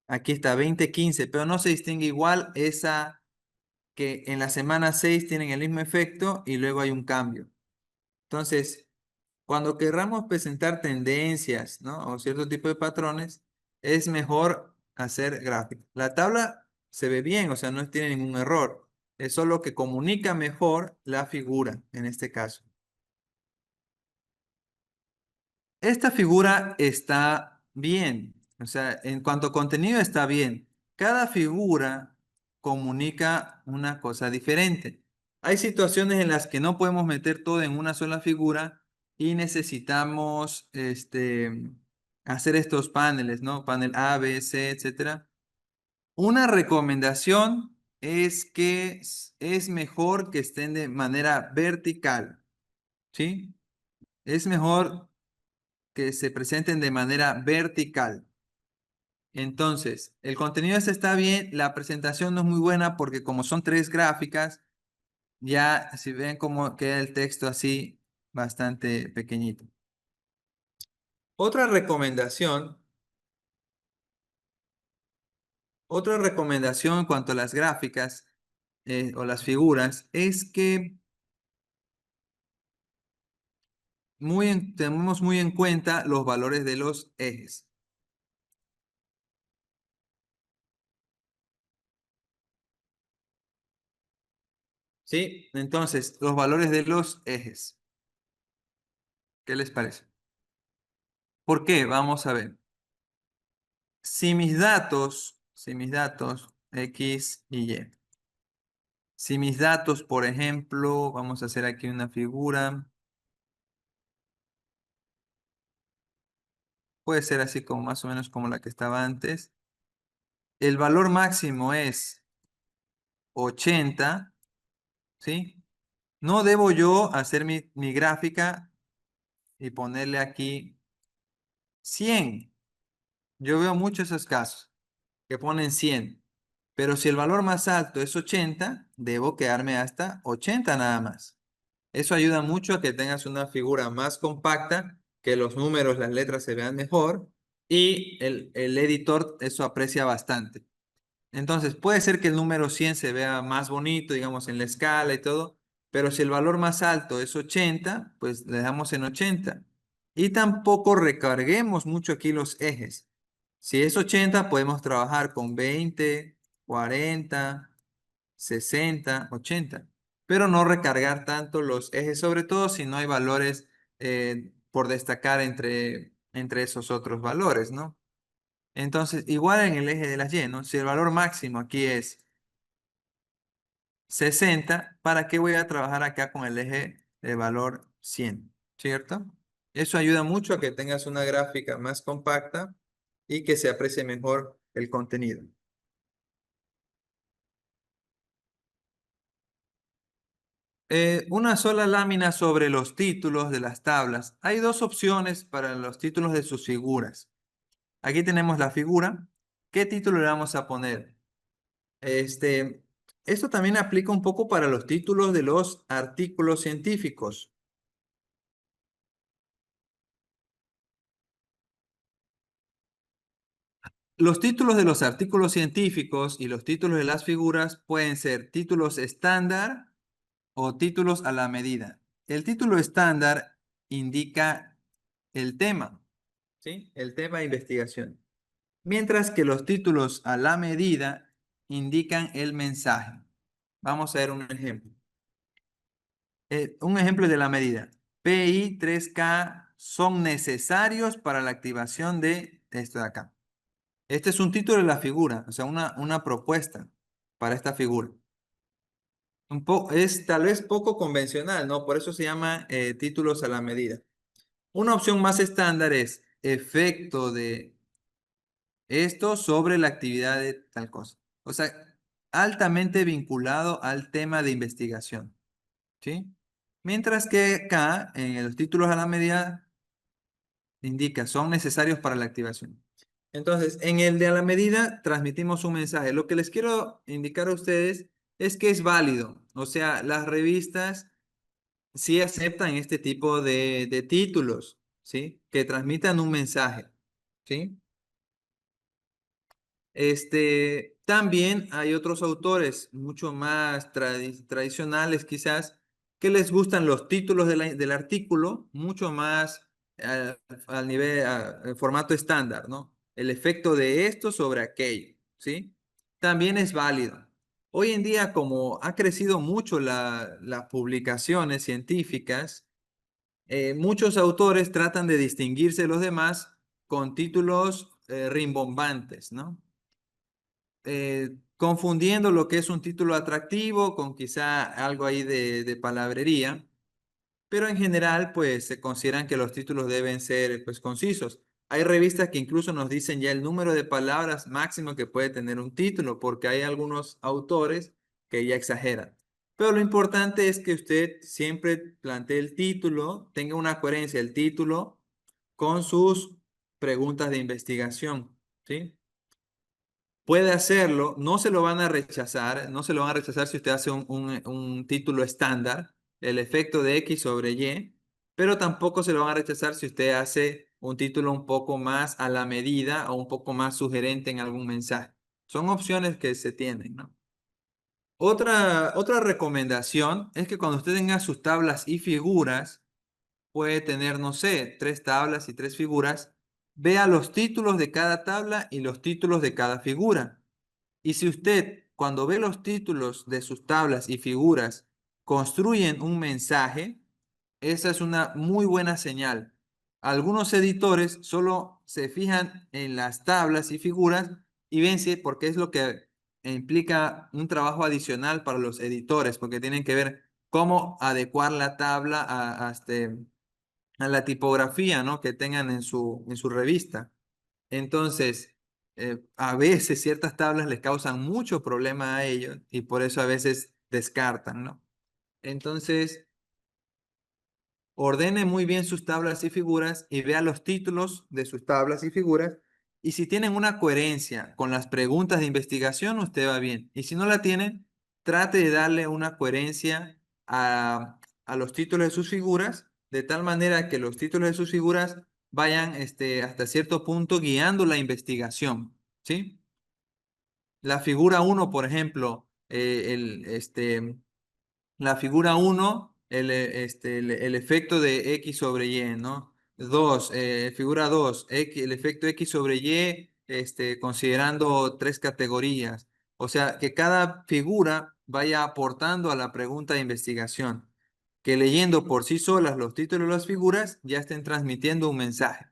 Speaker 2: aquí está 20-15, pero no se distingue igual esa que en la semana 6 tienen el mismo efecto y luego hay un cambio. Entonces, cuando querramos presentar tendencias, ¿no? O cierto tipo de patrones, es mejor hacer gráficos. La tabla se ve bien, o sea, no tiene ningún error. Es solo que comunica mejor la figura en este caso. Esta figura está bien, o sea, en cuanto a contenido está bien. Cada figura comunica una cosa diferente. Hay situaciones en las que no podemos meter todo en una sola figura y necesitamos hacer estos paneles, ¿no? Panel A, B, C, etcétera. Una recomendación es que es mejor que estén de manera vertical, ¿sí? Es mejor que se presenten de manera vertical. Entonces, el contenido este está bien, la presentación no es muy buena porque como son tres gráficas, ya si ven cómo queda el texto así, bastante pequeñito. Otra recomendación, otra recomendación en cuanto a las gráficas o las figuras es que tenemos muy en cuenta los valores de los ejes. ¿Sí? Entonces, los valores de los ejes. ¿Qué les parece? ¿Por qué? Vamos a ver. Si mis datos X y Y. Si mis datos, por ejemplo, vamos a hacer aquí una figura. Puede ser así como más o menos como la que estaba antes. El valor máximo es 80, ¿sí? No debo yo hacer mi gráfica y ponerle aquí 100. Yo veo muchos esos casos que ponen 100. Pero si el valor más alto es 80, debo quedarme hasta 80 nada más. Eso ayuda mucho a que tengas una figura más compacta, que los números, las letras se vean mejor y el editor eso aprecia bastante. Entonces, puede ser que el número 100 se vea más bonito, digamos, en la escala y todo, pero si el valor más alto es 80, pues le damos en 80. Y tampoco recarguemos mucho aquí los ejes. Si es 80, podemos trabajar con 20, 40, 60, 80, pero no recargar tanto los ejes, sobre todo si no hay valores por destacar entre esos otros valores, ¿no? Entonces, igual en el eje de las Y, ¿no? Si el valor máximo aquí es 60, ¿para qué voy a trabajar acá con el eje de valor 100? ¿Cierto? Eso ayuda mucho a que tengas una gráfica más compacta y que se aprecie mejor el contenido. Una sola lámina sobre los títulos de las tablas. Hay dos opciones para los títulos de sus figuras. Aquí tenemos la figura. ¿Qué título le vamos a poner? Este, Esto también aplica un poco para los títulos de los artículos científicos. Los títulos de los artículos científicos y los títulos de las figuras pueden ser títulos estándar o títulos a la medida. El título estándar indica el tema, ¿sí? El tema de investigación. Mientras que los títulos a la medida indican el mensaje. Vamos a ver un ejemplo. Un ejemplo de la medida. PI 3K son necesarios para la activación de esto de acá. Este es un título de la figura, o sea, una propuesta para esta figura. Es tal vez poco convencional, ¿no? Por eso se llama títulos a la medida. Una opción más estándar es efecto de esto sobre la actividad de tal cosa. O sea, altamente vinculado al tema de investigación, ¿sí? Mientras que acá, en los títulos a la medida, indica, son necesarios para la activación. Entonces, en el de a la medida, transmitimos un mensaje. Lo que les quiero indicar a ustedes es que es válido. O sea, las revistas sí aceptan este tipo de títulos, ¿sí? Que transmitan un mensaje, ¿sí? También hay otros autores mucho más tradicionales quizás que les gustan los títulos del artículo mucho más al nivel, el formato estándar, ¿no? El efecto de esto sobre aquello, ¿sí? También es válido. Hoy en día, como ha crecido mucho las publicaciones científicas, muchos autores tratan de distinguirse de los demás con títulos rimbombantes, ¿no? Confundiendo lo que es un título atractivo con quizá algo ahí de palabrería, pero en general, pues se consideran que los títulos deben ser, pues, concisos. Hay revistas que incluso nos dicen ya el número de palabras máximo que puede tener un título, porque hay algunos autores que ya exageran. Pero lo importante es que usted siempre plantee el título, tenga una coherencia el título con sus preguntas de investigación, ¿sí? Puede hacerlo, no se lo van a rechazar, no se lo van a rechazar si usted hace un título estándar, el efecto de X sobre Y, pero tampoco se lo van a rechazar si usted hace un título un poco más a la medida o un poco más sugerente en algún mensaje. Son opciones que se tienen, ¿no? Otra recomendación es que cuando usted tenga sus tablas y figuras, puede tener, no sé, 3 tablas y 3 figuras, vea los títulos de cada tabla y los títulos de cada figura. Y si usted, cuando ve los títulos de sus tablas y figuras, construyen un mensaje, esa es una muy buena señal. Algunos editores solo se fijan en las tablas y figuras y ven si, porque es lo que implica un trabajo adicional para los editores, porque tienen que ver cómo adecuar la tabla a la tipografía, ¿no?, que tengan en su revista. Entonces, a veces ciertas tablas les causan mucho problema a ellos y por eso a veces descartan, ¿no? Entonces, ordene muy bien sus tablas y figuras y vea los títulos de sus tablas y figuras. Y si tienen una coherencia con las preguntas de investigación, usted va bien. Y si no la tienen, trate de darle una coherencia a los títulos de sus figuras, de tal manera que los títulos de sus figuras vayan hasta cierto punto guiando la investigación, ¿sí? La figura uno, por ejemplo, la figura uno, el efecto de X sobre Y, ¿no? Dos, figura 2, el efecto X sobre Y, considerando 3 categorías. O sea, que cada figura vaya aportando a la pregunta de investigación. Que leyendo por sí solas los títulos de las figuras ya estén transmitiendo un mensaje.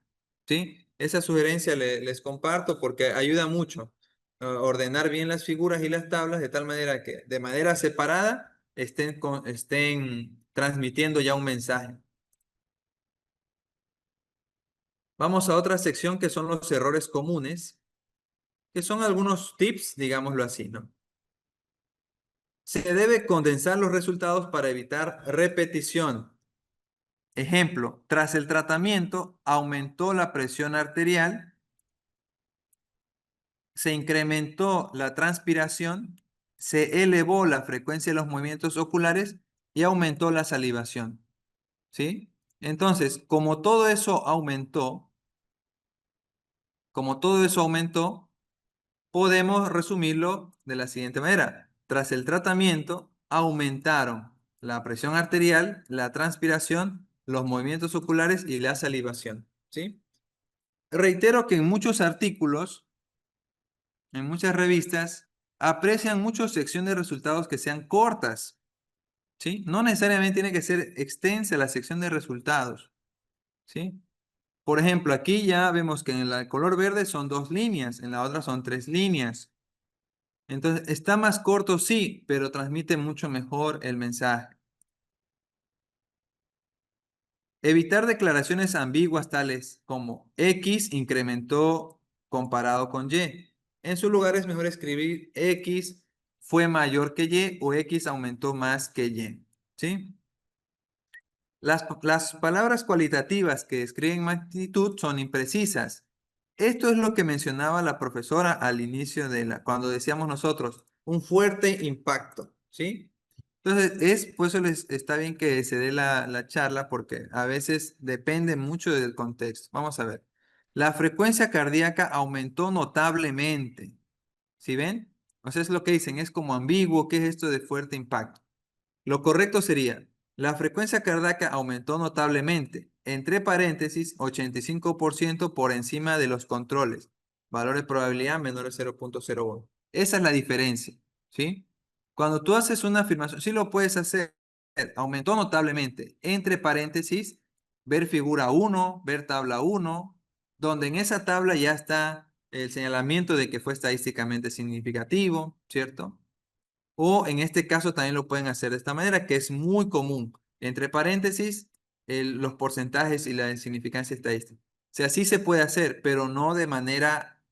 Speaker 2: ¿Sí? Esa sugerencia les comparto porque ayuda mucho a ordenar bien las figuras y las tablas de tal manera que de manera separada estén transmitiendo ya un mensaje. Vamos a otra sección que son los errores comunes, que son algunos tips, digámoslo así, ¿no? Se debe condensar los resultados para evitar repetición. Ejemplo, tras el tratamiento aumentó la presión arterial, se incrementó la transpiración, se elevó la frecuencia de los movimientos oculares y aumentó la salivación. ¿Sí? Entonces, como todo eso aumentó, podemos resumirlo de la siguiente manera. Tras el tratamiento, aumentaron la presión arterial, la transpiración, los movimientos oculares y la salivación. ¿Sí? Reitero que en muchos artículos, en muchas revistas, aprecian mucho sección de resultados que sean cortas. ¿Sí? No necesariamente tiene que ser extensa la sección de resultados. ¿Sí? Por ejemplo, aquí ya vemos que en el color verde son 2 líneas, en la otra son 3 líneas. Entonces, está más corto, sí, pero transmite mucho mejor el mensaje. Evitar declaraciones ambiguas tales como X incrementó comparado con Y. En su lugar es mejor escribir X fue mayor que Y o X aumentó más que Y. ¿Sí? Las palabras cualitativas que describen magnitud son imprecisas. Esto es lo que mencionaba la profesora al inicio cuando decíamos nosotros, un fuerte impacto, ¿sí? Entonces, por eso está bien que se dé la charla porque a veces depende mucho del contexto. Vamos a ver. La frecuencia cardíaca aumentó notablemente. ¿Sí ven? O sea, es lo que dicen, es como ambiguo. ¿Qué es esto de fuerte impacto? Lo correcto sería, la frecuencia cardíaca aumentó notablemente, entre paréntesis, 85% por encima de los controles. Valor de probabilidad menor de 0,01. Esa es la diferencia, ¿sí? Cuando tú haces una afirmación, sí lo puedes hacer, aumentó notablemente, entre paréntesis, ver figura 1, ver tabla 1, donde en esa tabla ya está el señalamiento de que fue estadísticamente significativo, ¿cierto? O en este caso también lo pueden hacer de esta manera, que es muy común. Entre paréntesis, los porcentajes y la significancia estadística. O sea, sí se puede hacer, pero no de manera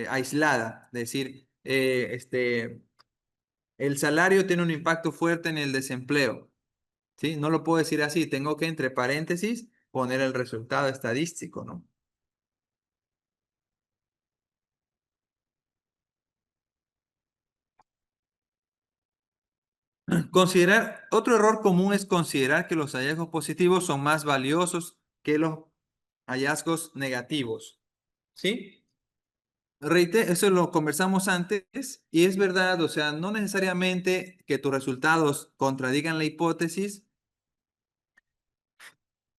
Speaker 2: aislada. Es decir, el salario tiene un impacto fuerte en el desempleo. ¿Sí? No lo puedo decir así. Tengo que, entre paréntesis, poner el resultado estadístico, ¿no? Otro error común es considerar que los hallazgos positivos son más valiosos que los hallazgos negativos. ¿Sí? Eso lo conversamos antes y es verdad, o sea, no necesariamente que tus resultados contradigan la hipótesis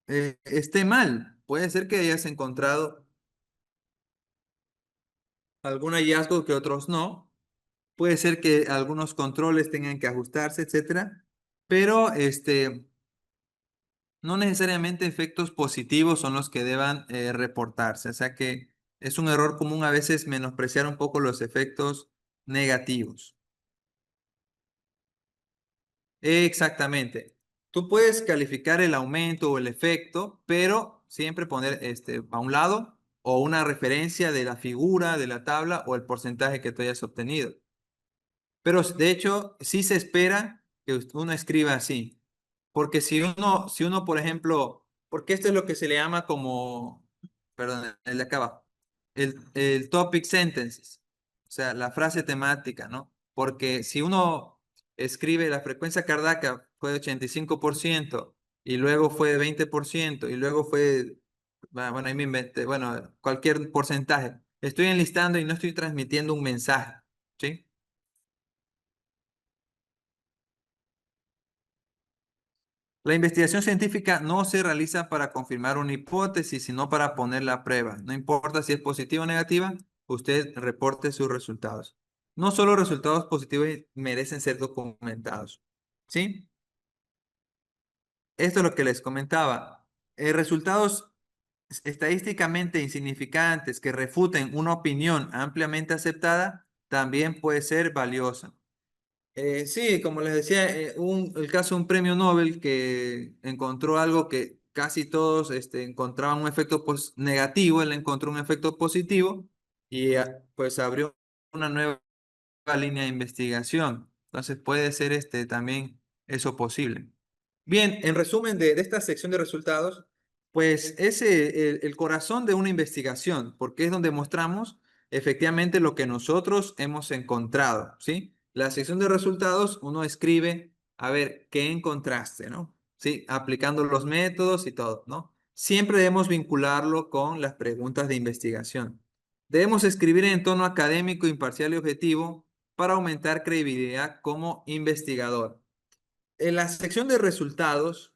Speaker 2: esté mal. Puede ser que hayas encontrado algún hallazgo que otros no. Puede ser que algunos controles tengan que ajustarse, etcétera. Pero no necesariamente efectos positivos son los que deban reportarse. O sea que es un error común a veces menospreciar un poco los efectos negativos. Exactamente. Tú puedes calificar el aumento o el efecto, pero siempre poner a un lado o una referencia de la figura, de la tabla o el porcentaje que tú hayas obtenido. Pero de hecho, sí se espera que uno escriba así. Porque si uno, por ejemplo, porque esto es lo que se le llama como, perdón, el de acá abajo, el topic sentences, o sea, la frase temática, ¿no? Porque si uno escribe la frecuencia cardíaca fue de 85% y luego fue de 20% y luego fue, bueno, ahí me inventé, bueno, cualquier porcentaje, estoy enlistando y no estoy transmitiendo un mensaje, ¿sí? La investigación científica no se realiza para confirmar una hipótesis, sino para ponerla a prueba. No importa si es positiva o negativa, usted reporte sus resultados. No solo resultados positivos merecen ser documentados. ¿Sí? Esto es lo que les comentaba. Resultados estadísticamente insignificantes que refuten una opinión ampliamente aceptada también puede ser valiosa. Sí, como les decía, el caso de un premio Nobel que encontró algo que casi todos encontraban un efecto negativo, él encontró un efecto positivo y pues abrió una nueva línea de investigación. Entonces puede ser también eso posible. Bien, en resumen de esta sección de resultados, pues es el corazón de una investigación, porque es donde mostramos efectivamente lo que nosotros hemos encontrado, ¿sí? La sección de resultados, uno escribe, a ver, ¿qué encontraste, no? ¿Sí? Aplicando los métodos y todo, ¿no? Siempre debemos vincularlo con las preguntas de investigación. Debemos escribir en tono académico, imparcial y objetivo para aumentar credibilidad como investigador. En la sección de resultados,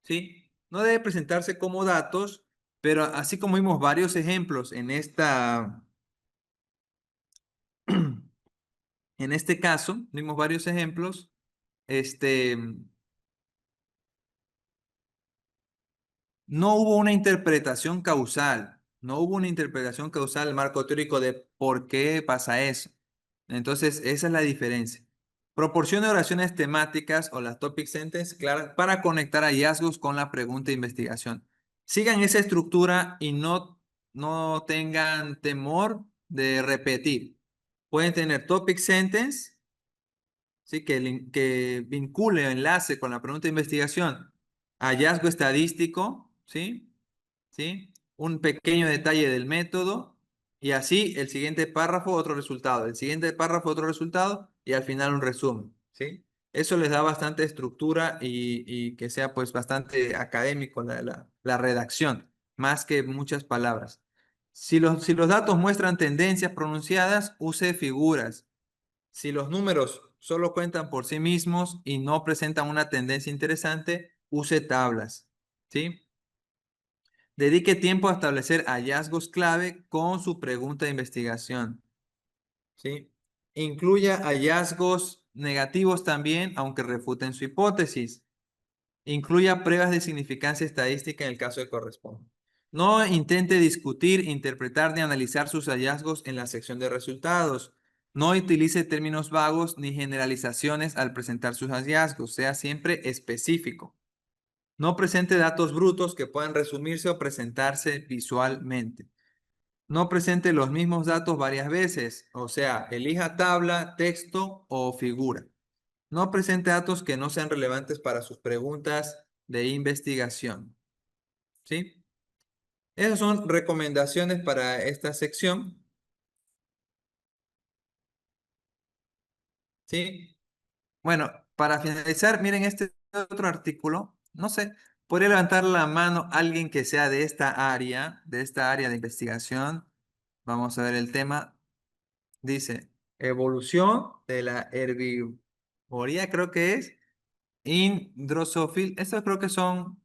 Speaker 2: ¿sí? No debe presentarse como datos, pero así como vimos varios ejemplos en este caso, vimos varios ejemplos, este, no hubo una interpretación causal, no hubo una interpretación causal del marco teórico de por qué pasa eso. Entonces, esa es la diferencia. Proporcione oraciones temáticas o las topic sentences claras para conectar hallazgos con la pregunta de investigación. Sigan esa estructura y no tengan temor de repetir. Pueden tener topic sentence, ¿sí? Que vincule o enlace con la pregunta de investigación, hallazgo estadístico, ¿sí? ¿Sí? Un pequeño detalle del método y así el siguiente párrafo, otro resultado, el siguiente párrafo, otro resultado y al final un resumen, ¿sí? Eso les da bastante estructura y que sea pues bastante académico la redacción, más que muchas palabras. Si los datos muestran tendencias pronunciadas, use figuras. Si los números solo cuentan por sí mismos y no presentan una tendencia interesante, use tablas, ¿sí? Dedique tiempo a establecer hallazgos clave con su pregunta de investigación, ¿sí? Incluya hallazgos negativos también, aunque refuten su hipótesis. Incluya pruebas de significancia estadística en el caso que corresponda. No intente discutir, interpretar ni analizar sus hallazgos en la sección de resultados. No utilice términos vagos ni generalizaciones al presentar sus hallazgos. Sea siempre específico. No presente datos brutos que puedan resumirse o presentarse visualmente. No presente los mismos datos varias veces, o sea, elija tabla, texto o figura. No presente datos que no sean relevantes para sus preguntas de investigación. ¿Sí? Esas son recomendaciones para esta sección. ¿Sí? Bueno, para finalizar, miren este otro artículo. No sé, podría levantar la mano alguien que sea de esta área de investigación. Vamos a ver el tema. Dice, evolución de la herbivoría, creo que es. Indrosófil, estos creo que son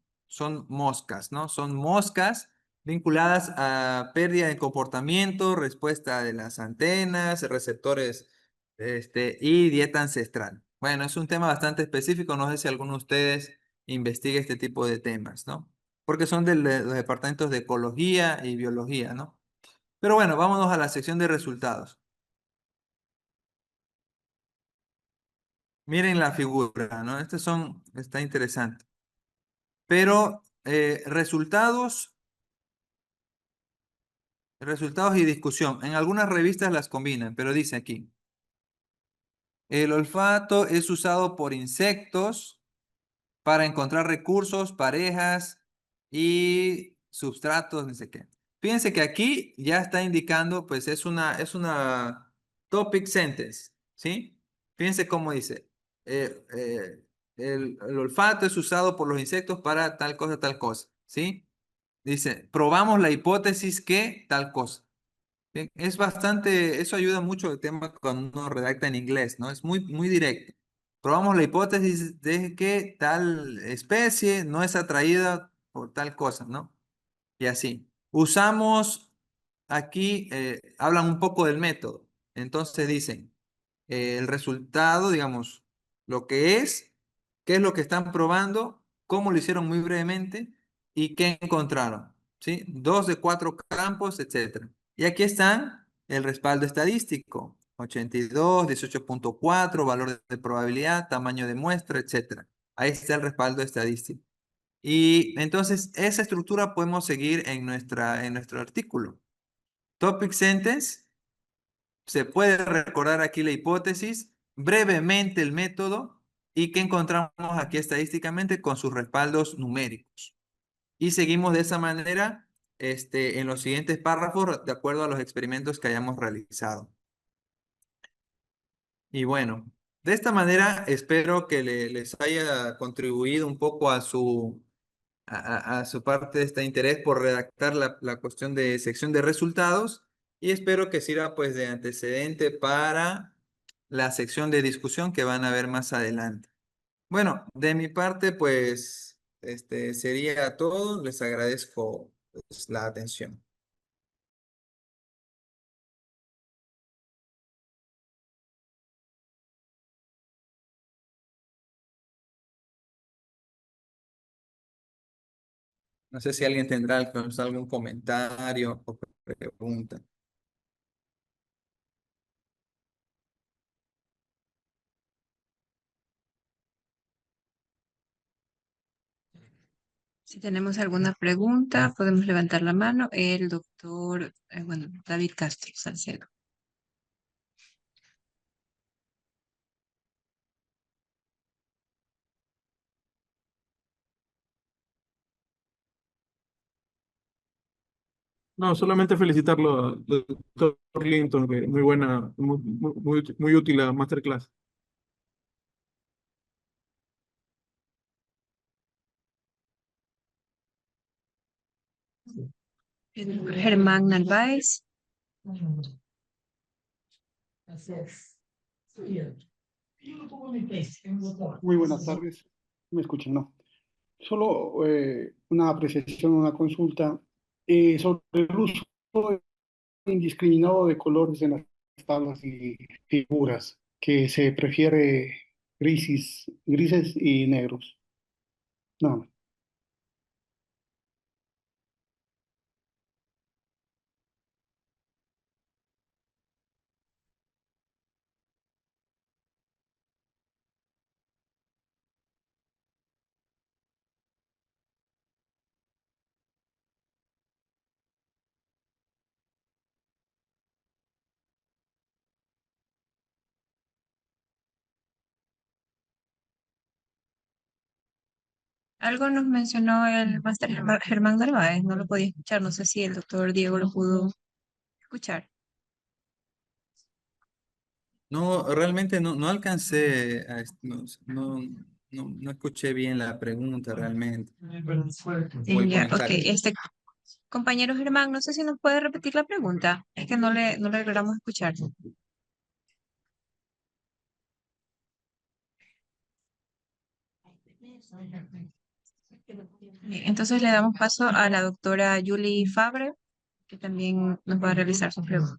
Speaker 2: moscas, ¿no? Son moscas vinculadas a pérdida de comportamiento, respuesta de las antenas, receptores, y dieta ancestral. Bueno, es un tema bastante específico, no sé si alguno de ustedes investiga este tipo de temas, ¿no? Porque son de los departamentos de ecología y biología, ¿no? Pero bueno, vámonos a la sección de resultados. Miren la figura, ¿no? Está interesante. Pero resultados y discusión. En algunas revistas las combinan, pero dice aquí, el olfato es usado por insectos para encontrar recursos, parejas y substratos, no sé qué. Fíjense que aquí ya está indicando, pues es una topic sentence, ¿sí? Fíjense cómo dice, eh, eh, el olfato es usado por los insectos para tal cosa, ¿sí? Dice, probamos la hipótesis que tal cosa. Bien, es bastante, eso ayuda mucho el tema cuando uno redacta en inglés, ¿no? Es muy, muy directo. Probamos la hipótesis de que tal especie no es atraída por tal cosa, ¿no? Y así. Usamos aquí, hablan un poco del método. Entonces dicen, el resultado, digamos, lo que es, qué es lo que están probando, cómo lo hicieron muy brevemente y qué encontraron, ¿sí? 2 de 4 campos, etcétera. Y aquí están el respaldo estadístico, 82, 18.4, valor de probabilidad, tamaño de muestra, etcétera. Ahí está el respaldo estadístico. Y entonces esa estructura podemos seguir en nuestro artículo. Topic sentence, se puede recordar aquí la hipótesis, brevemente el método y que encontramos aquí estadísticamente con sus respaldos numéricos. Y seguimos de esa manera en los siguientes párrafos de acuerdo a los experimentos que hayamos realizado. Y bueno, de esta manera espero que les haya contribuido un poco a su parte de este interés por redactar la cuestión de sección de resultados y espero que sirva pues de antecedente para la sección de discusión que van a ver más adelante. Bueno, de mi parte pues sería todo. Les agradezco pues, la atención. No sé si alguien tendrá algún comentario o pregunta.
Speaker 1: Si tenemos alguna pregunta, podemos levantar la mano. El doctor, bueno, David Castro Salcedo.
Speaker 3: No, solamente felicitarlo, doctor Linton, que muy buena, muy útil la masterclass.
Speaker 1: El doctor Germán Narváez.
Speaker 4: Muy buenas tardes. ¿Me escuchan? No. Solo una apreciación, una consulta sobre el uso indiscriminado de colores en las tablas y figuras, que se prefiere grises y negros. No.
Speaker 1: Algo nos mencionó el máster Germán Narváez, no lo podía escuchar, no sé si el doctor Diego lo pudo escuchar.
Speaker 2: No, realmente no alcancé no escuché bien la pregunta realmente. O el
Speaker 1: Ya, ok,
Speaker 2: comentario.
Speaker 1: compañero Germán, no sé si nos puede repetir la pregunta, es que no le logramos escuchar. Bien, entonces le damos paso a la doctora Julie Fabre, que también nos va a realizar su pregunta.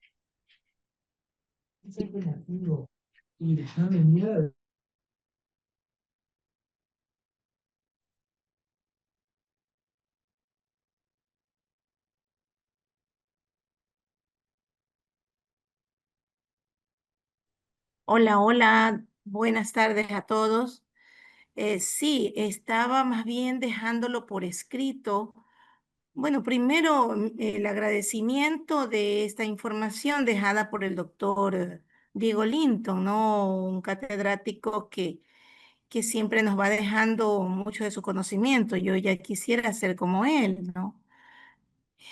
Speaker 5: Hola, hola, buenas tardes a todos. Sí, estaba más bien dejándolo por escrito. Bueno, primero el agradecimiento de esta información dejada por el doctor Diego Linton, ¿no? Un catedrático que siempre nos va dejando mucho de su conocimiento. Yo ya quisiera ser como él, ¿no?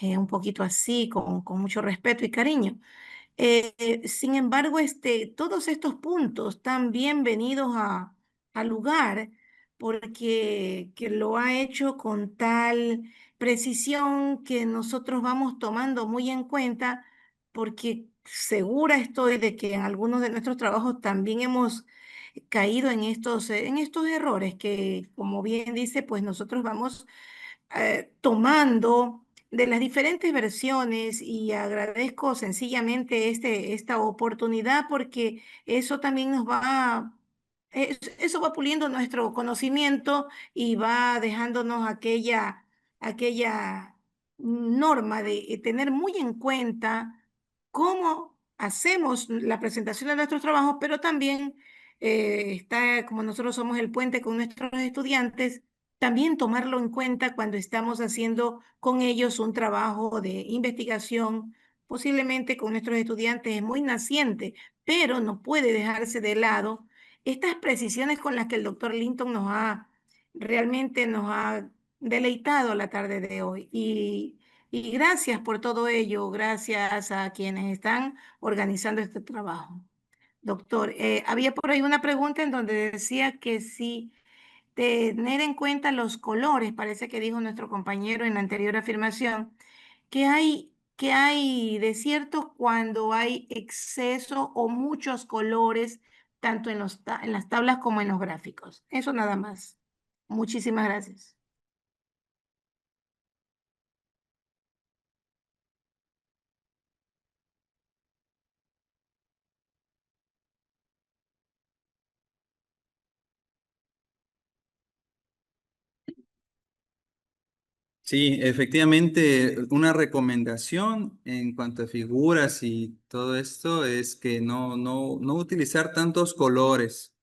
Speaker 5: Un poquito así, con mucho respeto y cariño. Sin embargo, todos estos puntos están bienvenidos al lugar porque que lo ha hecho con tal precisión que nosotros vamos tomando muy en cuenta porque segura estoy de que en algunos de nuestros trabajos también hemos caído en estos errores que, como bien dice, pues nosotros vamos tomando de las diferentes versiones y agradezco sencillamente esta oportunidad porque eso también eso va puliendo nuestro conocimiento y va dejándonos aquella norma de tener muy en cuenta cómo hacemos la presentación de nuestros trabajos, pero también está, como nosotros somos el puente con nuestros estudiantes, también tomarlo en cuenta cuando estamos haciendo con ellos un trabajo de investigación, posiblemente con nuestros estudiantes es muy naciente, pero no puede dejarse de lado estas precisiones con las que el doctor Linton realmente nos ha deleitado la tarde de hoy. Y gracias por todo ello, gracias a quienes están organizando este trabajo. Doctor, había por ahí una pregunta en donde decía que si tener en cuenta los colores, parece que dijo nuestro compañero en la anterior afirmación, que hay desiertos cuando hay exceso o muchos colores, tanto en en las tablas como en los gráficos. Eso nada más. Muchísimas gracias.
Speaker 2: Sí, efectivamente, una recomendación en cuanto a figuras y todo esto es que no utilizar tantos colores.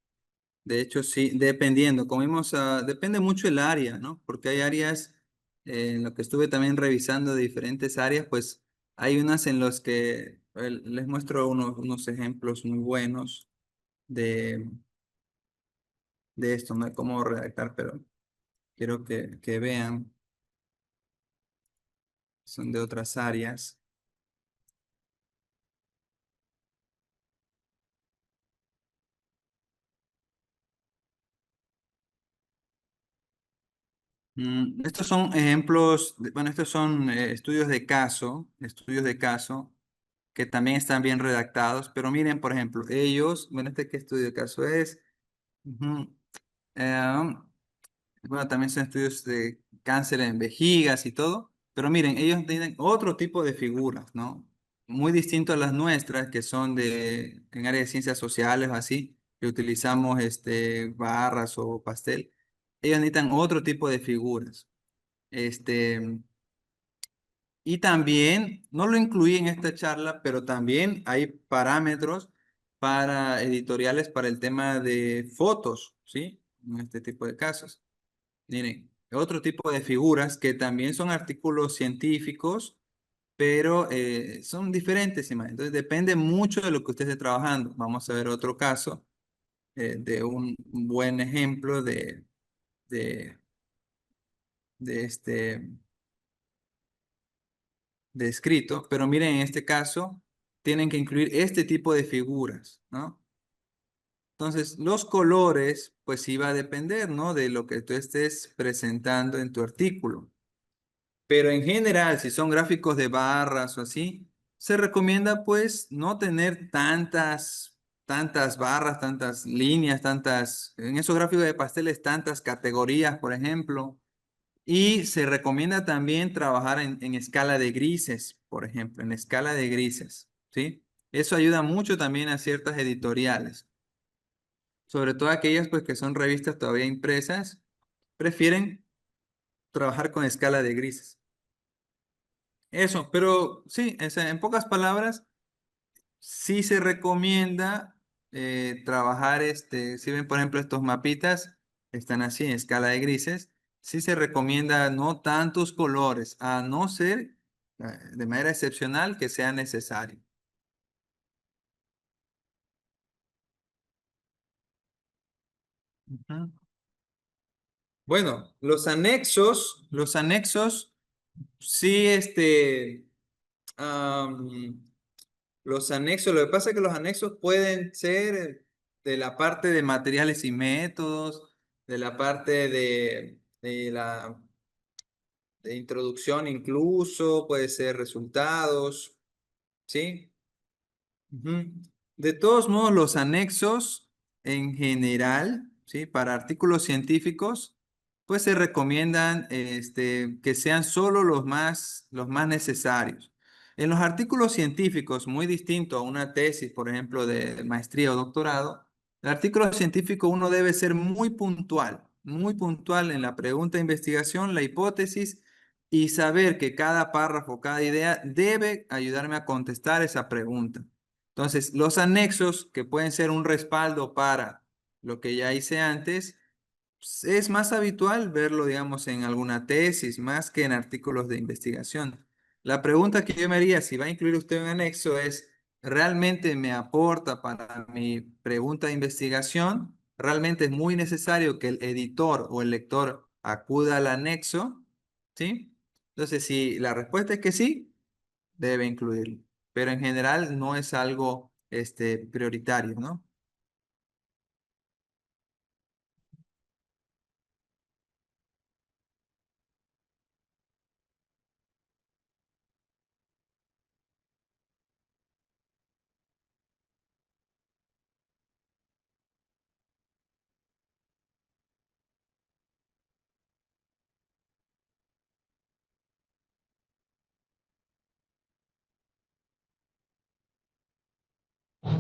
Speaker 2: De hecho, sí, dependiendo, como vimos, depende mucho el área, ¿no? Porque hay áreas, en lo que estuve también revisando de diferentes áreas, pues hay unas en las que les muestro unos ejemplos muy buenos de, de esto, no hay cómo redactar, pero quiero que vean, son de otras áreas. Estos son ejemplos, bueno, estos son estudios de caso que también están bien redactados, pero miren, por ejemplo, ellos, bueno, ¿qué estudio de caso es? Ujú. Eh, bueno, también son estudios de cáncer en vejigas y todo, pero miren, ellos tienen otro tipo de figuras, ¿no? Muy distinto a las nuestras, que son en área de ciencias sociales o así, que utilizamos barras o pastel. Ellos necesitan otro tipo de figuras. Este, y también, no lo incluí en esta charla, pero también hay parámetros para editoriales para el tema de fotos, ¿sí? En este tipo de casos. Miren, otro tipo de figuras que también son artículos científicos, pero son diferentes, Imai. Entonces depende mucho de lo que usted esté trabajando. Vamos a ver otro caso de un buen ejemplo de de de escrito, pero miren, en este caso tienen que incluir este tipo de figuras, ¿no? Entonces, los colores, pues sí va a depender, ¿no? De lo que tú estés presentando en tu artículo. Pero en general, si son gráficos de barras o así, se recomienda pues no tener tantas barras, tantas líneas, en esos gráficos de pasteles, tantas categorías, por ejemplo. Y se recomienda también trabajar en escala de grises, por ejemplo, en escala de grises, ¿sí? Eso ayuda mucho también a ciertas editoriales, sobre todo aquellas pues que son revistas todavía impresas, prefieren trabajar con escala de grises. Eso, pero sí, en pocas palabras, sí se recomienda trabajar, si ven por ejemplo estos mapitas, están así en escala de grises, sí se recomienda no tantos colores, a no ser de manera excepcional que sea necesario. Ujú. Bueno, los anexos, sí, am, los anexos, lo que pasa es que los anexos pueden ser de la parte de materiales y métodos, de la parte de la de introducción incluso, puede ser resultados, ¿sí? Ujú. De todos modos, los anexos en general, ¿sí? Para artículos científicos, pues se recomiendan que sean solo los más necesarios. En los artículos científicos, muy distinto a una tesis, por ejemplo, de maestría o doctorado, el artículo científico uno debe ser muy puntual en la pregunta de investigación, la hipótesis y saber que cada párrafo, cada idea debe ayudarme a contestar esa pregunta. Entonces, los anexos, que pueden ser un respaldo para lo que ya hice antes, pues, es más habitual verlo, digamos, en alguna tesis, más que en artículos de investigación. La pregunta que yo me haría, si va a incluir usted un anexo, es, ¿realmente me aporta para mi pregunta de investigación? ¿Realmente es muy necesario que el editor o el lector acuda al anexo? ¿Sí? Entonces, si la respuesta es que sí, debe incluirlo, pero en general no es algo prioritario, ¿no?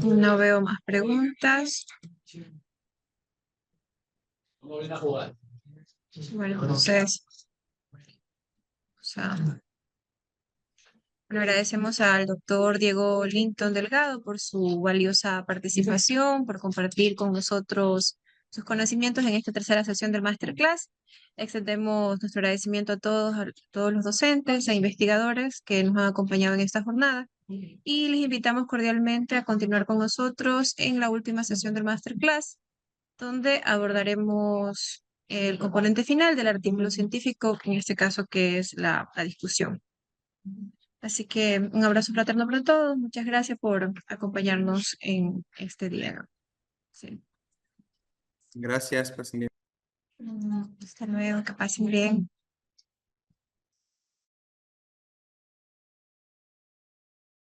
Speaker 1: No veo más preguntas. Bueno, entonces, o sea, le agradecemos al doctor Diego Linton Delgado por su valiosa participación, por compartir con nosotros sus conocimientos en esta tercera sesión del Masterclass. Extendemos nuestro agradecimiento a todos los docentes e investigadores que nos han acompañado en esta jornada y les invitamos cordialmente a continuar con nosotros en la última sesión del Masterclass, donde abordaremos el componente final del artículo científico, en este caso que es la discusión. Así que un abrazo fraterno para todos. Muchas gracias por acompañarnos en este día. Sí.
Speaker 2: Gracias, pasen bien.
Speaker 1: Hasta luego, que pasen bien.